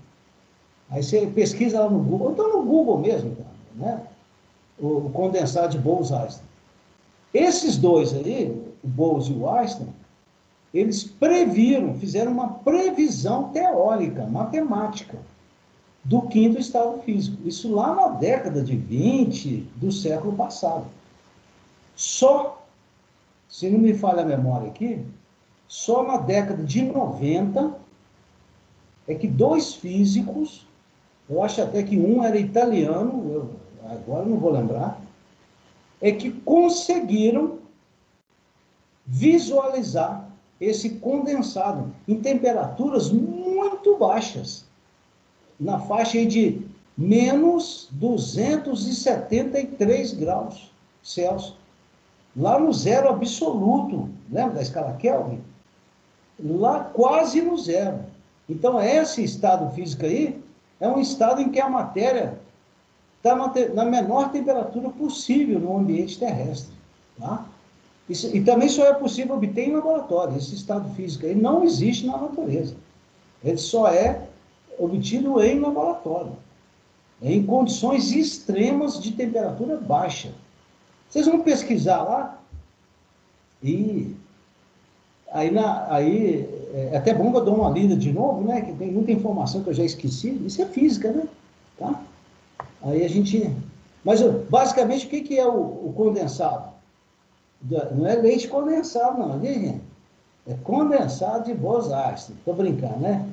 Speaker 1: Aí você pesquisa lá no Google, ou então no Google mesmo, né? O condensado de Bose-Einstein. Esses dois aí, o Bose e o Einstein, eles fizeram uma previsão teórica, matemática, do quinto estado físico. Isso lá na década de 20 do século passado. Só, se não me falha a memória aqui, só na década de 90 é que dois físicos, eu acho até que um era italiano, agora não vou lembrar, é que conseguiram visualizar esse condensado em temperaturas muito baixas, na faixa aí de menos 273 graus Celsius, lá no zero absoluto, lembra da escala Kelvin? Lá quase no zero. Então, esse estado físico aí é um estado em que a matéria está na menor temperatura possível no ambiente terrestre. Tá? E também só é possível obter em laboratório. Esse estado físico aí não existe na natureza. Ele só é obtido em laboratório, em condições extremas de temperatura baixa. Vocês vão pesquisar lá e aí é até bom que eu dou uma lida de novo, né? Que tem muita informação que eu já esqueci. Isso é física, né? Tá? Aí a gente... Mas, basicamente, o que é o condensado? Não é leite condensado, não, viu, gente? É condensado de Bose-Einstein. Estou brincando, né?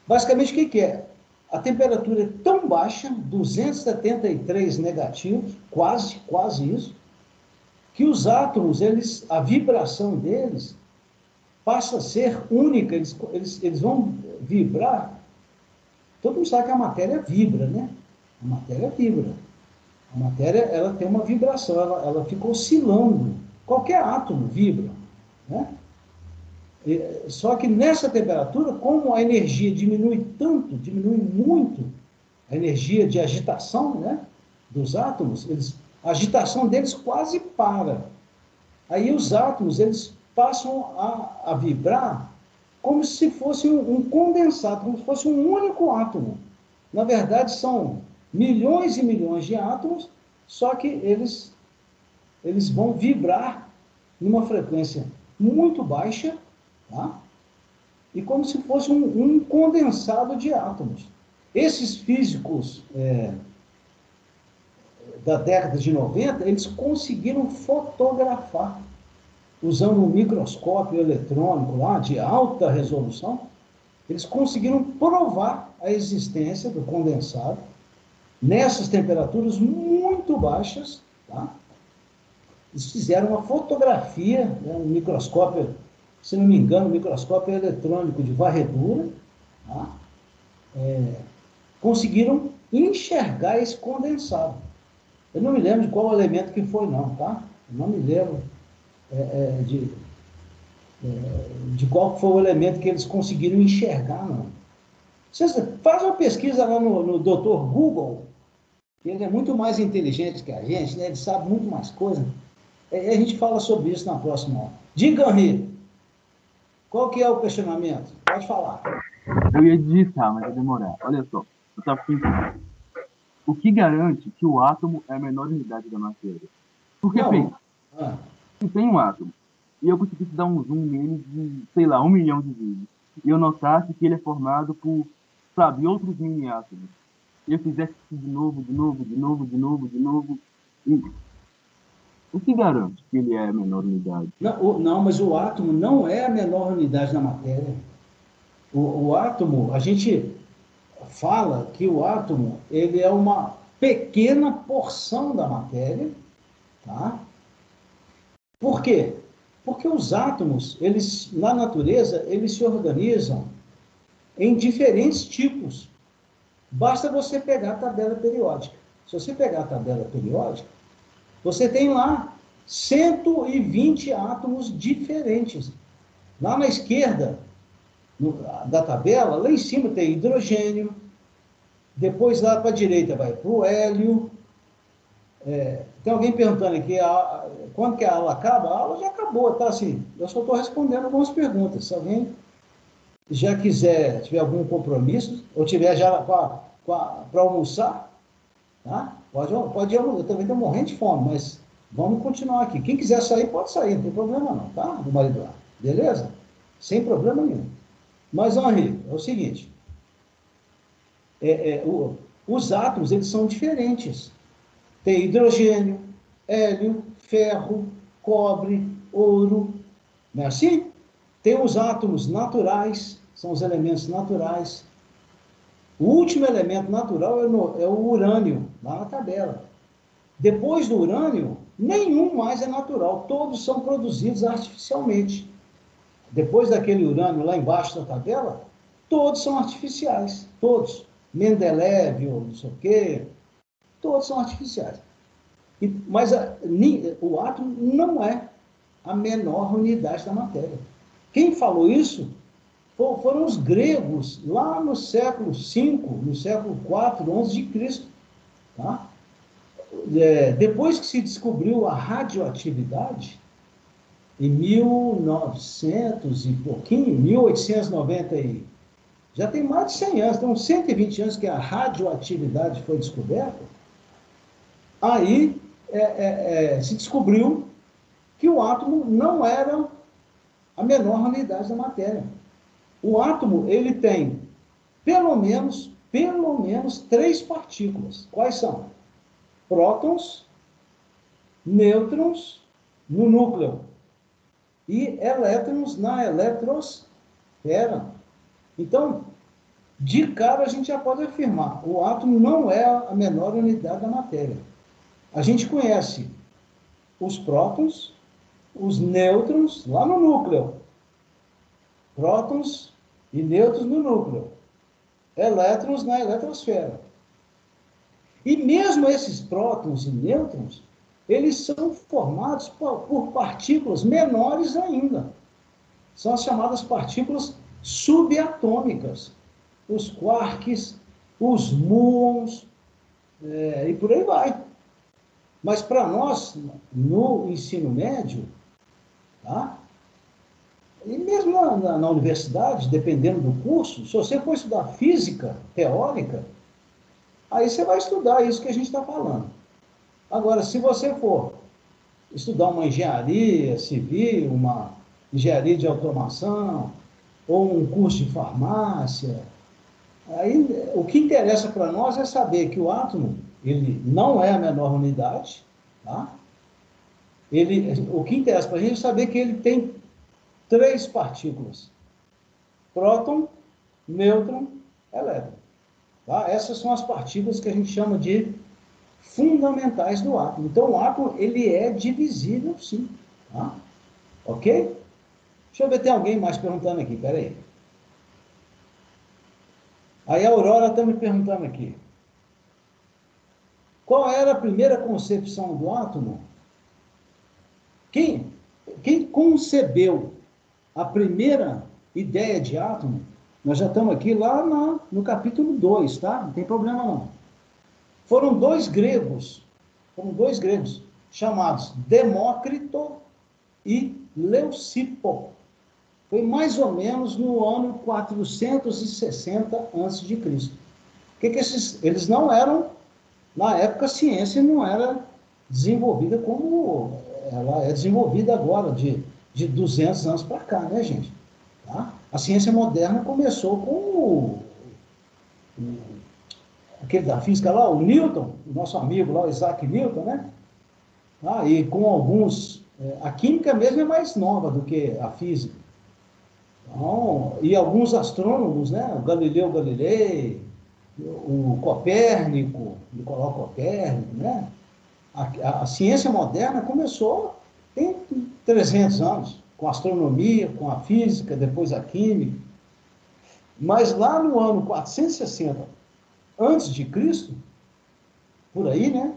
Speaker 1: Basicamente, o que é? A temperatura é tão baixa, 273 negativos, quase isso, que os átomos, a vibração deles passa a ser única, eles vão vibrar. Todo mundo sabe que a matéria vibra, né? A matéria vibra. A matéria, ela tem uma vibração, ela fica oscilando. Qualquer átomo vibra, né? Só que nessa temperatura, como a energia diminui muito, a energia de agitação, né, dos átomos, a agitação deles quase para. Aí os átomos, eles passam a vibrar como se fosse um condensado, como se fosse um único átomo. Na verdade, são milhões e milhões de átomos, só que eles vão vibrar numa frequência muito baixa, tá? E como se fosse um condensado de átomos. Esses físicos da década de 90, eles conseguiram fotografar, usando um microscópio eletrônico lá, de alta resolução, eles conseguiram provar a existência do condensado nessas temperaturas muito baixas, tá? Eles fizeram uma fotografia, né, um microscópio, se não me engano, um microscópio eletrônico de varredura, tá? Conseguiram enxergar esse condensado. Eu não me lembro de qual elemento que foi, não, tá? Eu não me lembro de qual foi o elemento que eles conseguiram enxergar, não. Vocês fazem uma pesquisa lá no Dr. Google, ele é muito mais inteligente que a gente, né? Ele sabe muito mais coisa. A gente fala sobre isso na próxima aula. Diga, Henri, qual que é o questionamento? Pode falar.
Speaker 7: Eu ia digitar, mas ia demorar. Olha só, eu estava pensando. O que garante que o átomo é a menor unidade da matéria? Porque, pensa, se tem um átomo, e eu conseguisse dar um zoom nele de, sei lá, 1 milhão de vezes, e eu notasse que ele é formado por, sabe, outros mini-átomos, e eu fizesse isso de novo, o que garante que ele é a menor unidade?
Speaker 1: Não, mas o átomo não é a menor unidade da matéria. O átomo, a gente fala que o átomo, ele é uma pequena porção da matéria, tá? Por quê? Porque os átomos, eles, na natureza, eles se organizam em diferentes tipos. Basta você pegar a tabela periódica. Se você pegar a tabela periódica, você tem lá 120 átomos diferentes. Lá na esquerda da tabela, lá em cima tem hidrogênio, depois lá para a direita vai para o hélio. Tem alguém perguntando aqui, quando que a aula acaba? A aula já acabou, tá? Assim, eu só estou respondendo algumas perguntas. Se alguém já quiser, tiver algum compromisso, ou tiver já para almoçar, tá? Pode ir, eu também estou morrendo de fome, mas vamos continuar aqui. Quem quiser sair, pode sair, não tem problema não, tá? Do marido lá, beleza? Sem problema nenhum. Mas, Henri, é o seguinte, os átomos, eles são diferentes. Tem hidrogênio, hélio, ferro, cobre, ouro, não é assim? Tem os átomos naturais, são os elementos naturais. O último elemento natural é o urânio, lá na tabela. Depois do urânio, nenhum mais é natural, todos são produzidos artificialmente. Depois daquele urânio lá embaixo da tabela, todos são artificiais, todos. Mendeleev, ou não sei o quê, todos são artificiais. Mas o átomo não é a menor unidade da matéria. Quem falou isso foram os gregos, lá no século V, no século IV a.C. Tá? Depois que se descobriu a radioatividade, em 1900 e pouquinho, 1890, já tem mais de 100 anos, tem uns 120 anos que a radioatividade foi descoberta, aí se descobriu que o átomo não era a menor unidade da matéria. O átomo, ele tem pelo menos 3 partículas. Quais são? Prótons, nêutrons no núcleo e elétrons na eletrosfera. Então, de cara a gente já pode afirmar, o átomo não é a menor unidade da matéria. A gente conhece os prótons, os nêutrons lá no núcleo, prótons e nêutrons no núcleo, elétrons na eletrosfera. E mesmo esses prótons e nêutrons, eles são formados por partículas menores ainda. São as chamadas partículas subatômicas, os quarks, os muons, e por aí vai. Mas para nós, no ensino médio, tá? E mesmo na universidade, dependendo do curso, se você for estudar física teórica, aí você vai estudar isso que a gente está falando. Agora, se você for estudar uma engenharia civil, uma engenharia de automação, ou um curso de farmácia. Aí, o que interessa para nós é saber que o átomo, ele não é a menor unidade, tá? O que interessa para a gente é saber que ele tem 3 partículas: próton, nêutron, elétron. Tá? Essas são as partículas que a gente chama de fundamentais do átomo. Então, o átomo, ele é divisível, sim. Tá? Ok? Deixa eu ver, tem alguém mais perguntando aqui, peraí. Aí a Aurora está me perguntando aqui. Qual era a primeira concepção do átomo? Quem concebeu a primeira ideia de átomo? Nós já estamos aqui lá no capítulo 2, tá? Não tem problema não. Foram dois gregos, chamados Demócrito e Leucipo. Foi mais ou menos no ano 460 a.C. Eles não eram, na época a ciência não era desenvolvida como ela é desenvolvida agora, de 200 anos para cá, né, gente? Tá? A ciência moderna começou com aquele da física lá, o Newton, o nosso amigo lá, o Isaac Newton, né? E com alguns... a química mesmo é mais nova do que a física. Então, e alguns astrônomos, né? O Galileu Galilei, o Copérnico, Nicolau Copérnico, né? A ciência moderna começou tem 300 anos, com a astronomia, com a física, depois a química. Mas lá no ano 460 antes de Cristo, por aí, né?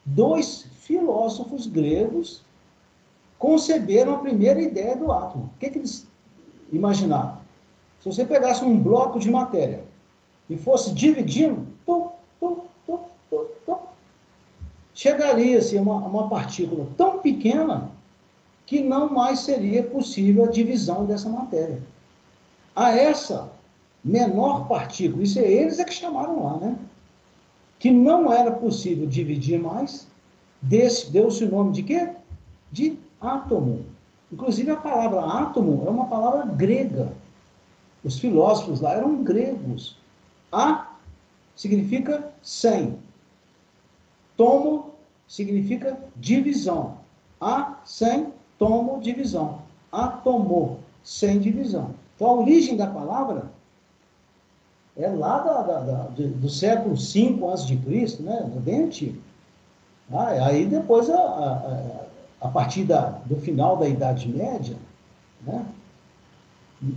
Speaker 1: 2 filósofos gregos conceberam a primeira ideia do átomo. O que eles imaginaram? Se você pegasse um bloco de matéria e fosse dividindo, chegaria-se a uma partícula tão pequena que não mais seria possível a divisão dessa matéria. A essa menor partícula, isso eles é que chamaram lá, né? Que não era possível dividir mais, deu-se o nome de quê? De átomo. Inclusive a palavra átomo é uma palavra grega. Os filósofos lá eram gregos. A significa 100. Tomo significa divisão. A, 100, tomo, divisão. Átomo, sem divisão. Então a origem da palavra é lá do século V a.C., né? Bem antigo. Aí depois, a partir do final da Idade Média, né?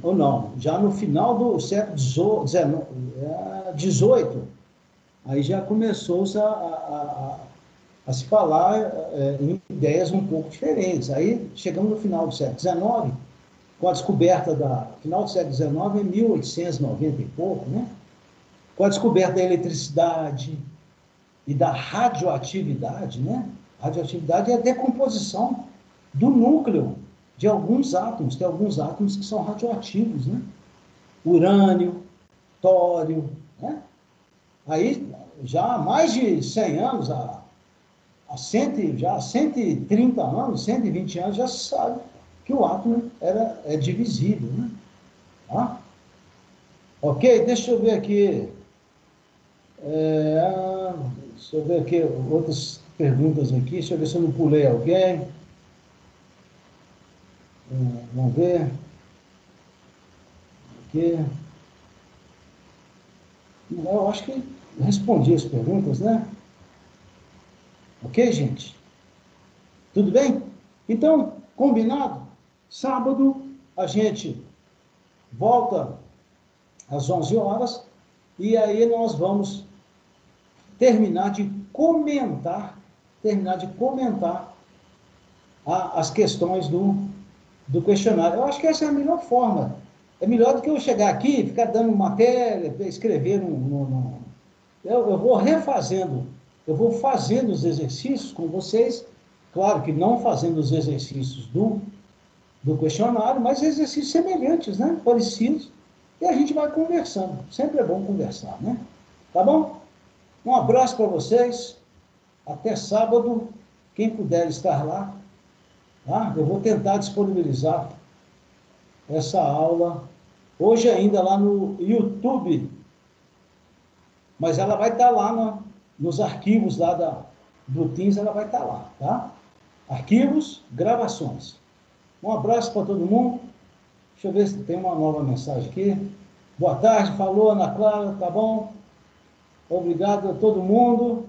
Speaker 1: Ou não, já no final do século XVIII, aí já começou-se a se falar em ideias um pouco diferentes. Aí chegamos no final do século XIX, com a descoberta final do século XIX, em 1890 e pouco, né? Com a descoberta da eletricidade e da radioatividade, né? Radioatividade é a decomposição do núcleo de alguns átomos. Tem alguns átomos que são radioativos, né? Urânio, tório, né? Aí, já há mais de 100 anos, há 130 anos, 120 anos, já se sabe que o átomo é divisível, né? Tá? Ok? Deixa eu ver aqui. Deixa eu ver aqui outras perguntas aqui. Deixa eu ver se eu não pulei alguém. Vamos ver. Aqui. Eu acho que respondi as perguntas, né? Ok, gente? Tudo bem? Então, combinado? Sábado, a gente volta às 11 horas e aí nós vamos terminar de comentar as questões do questionário. Eu acho que essa é a melhor forma. É melhor do que eu chegar aqui e ficar dando matéria, escrever eu vou refazendo, eu vou fazendo os exercícios com vocês, claro que não fazendo os exercícios do questionário, mas exercícios semelhantes, né? Parecidos, e a gente vai conversando. Sempre é bom conversar, né? Tá bom? Um abraço para vocês, até sábado, quem puder estar lá, tá? Eu vou tentar disponibilizar essa aula hoje ainda lá no YouTube, mas ela vai estar lá nos arquivos lá do Teams, ela vai estar lá, tá? Arquivos, gravações. Um abraço para todo mundo. Deixa eu ver se tem uma nova mensagem aqui. Boa tarde, falou Ana Clara, tá bom? Obrigado a todo mundo.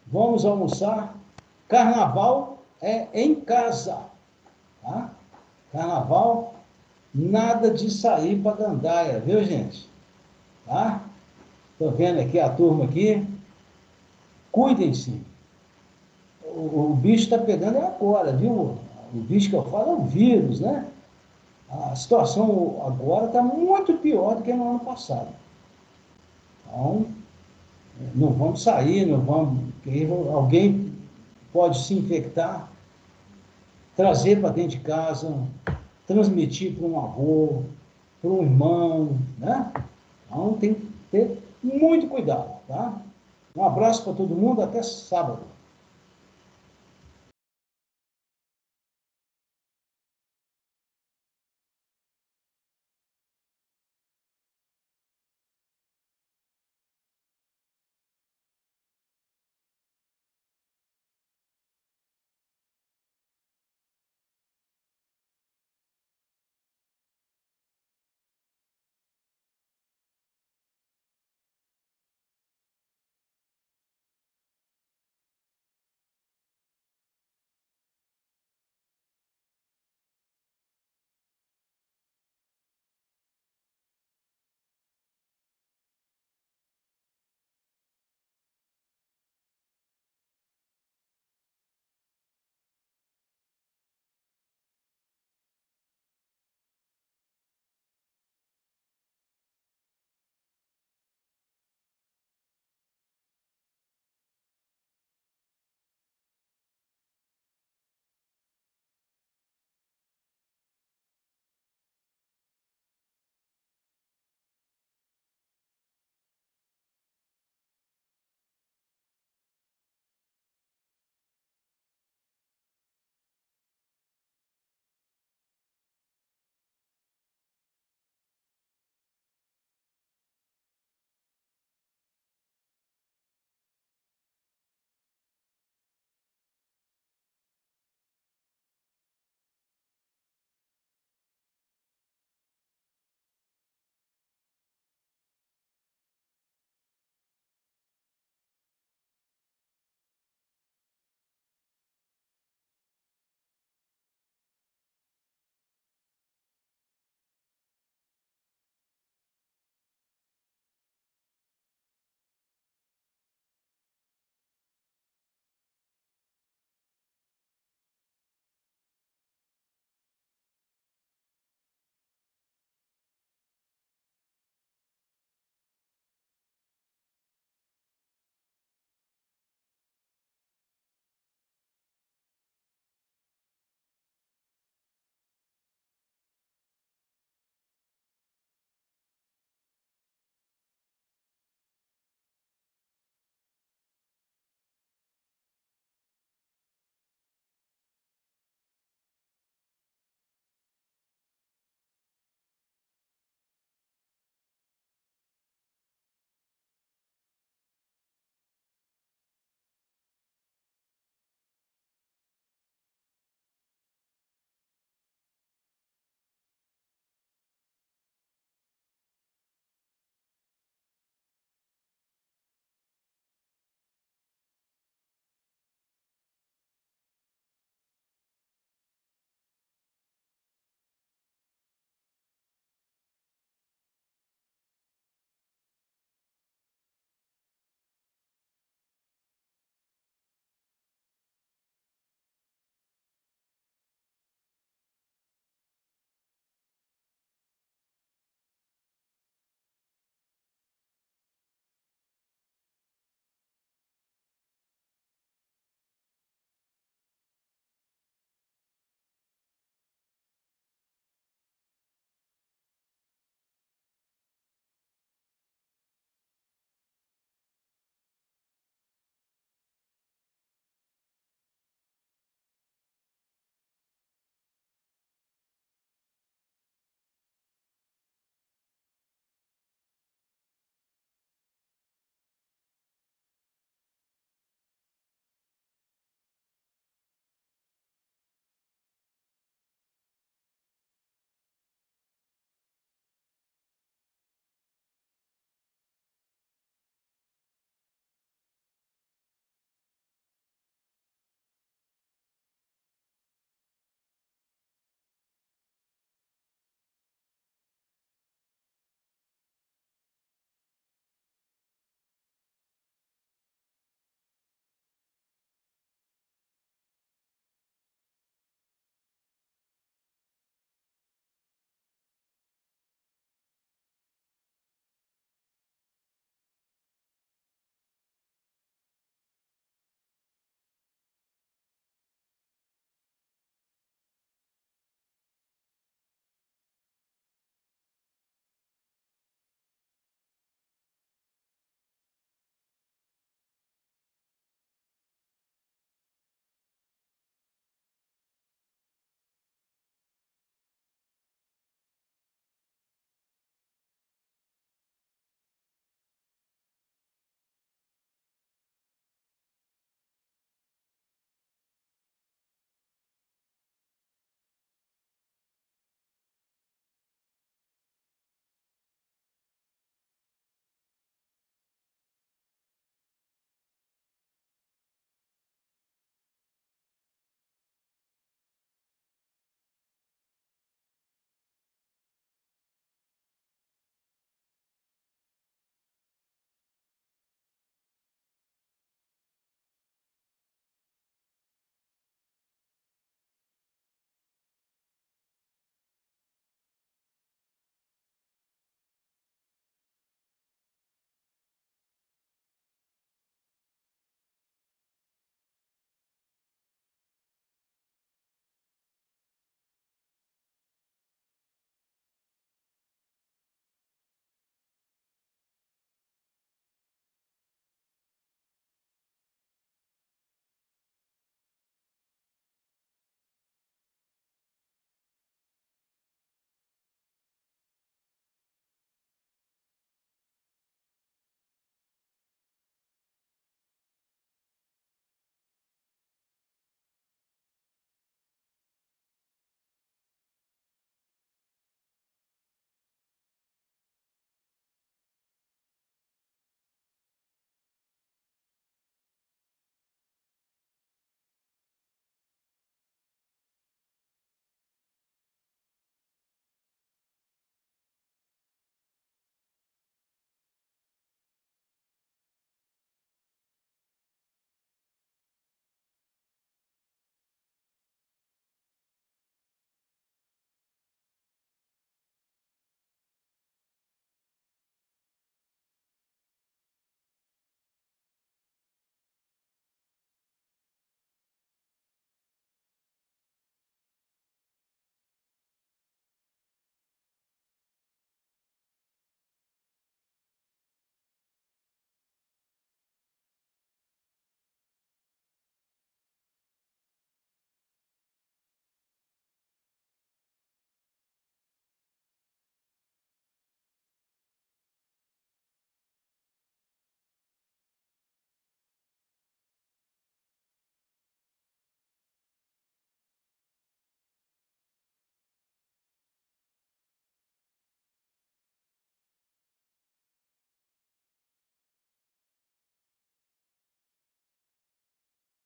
Speaker 1: Vamos almoçar. Carnaval é em casa, tá? Carnaval, nada de sair para gandaia, viu, gente? Tá? Tô vendo aqui a turma aqui. Cuidem-se. O bicho está pegando agora, viu? O bicho que eu falo é o vírus, né? A situação agora está muito pior do que no ano passado. Então, não vamos sair, não vamos. Alguém pode se infectar, trazer para dentro de casa, transmitir para um avô, para um irmão, né? Então tem que ter muito cuidado, tá? Um abraço para todo mundo, até sábado.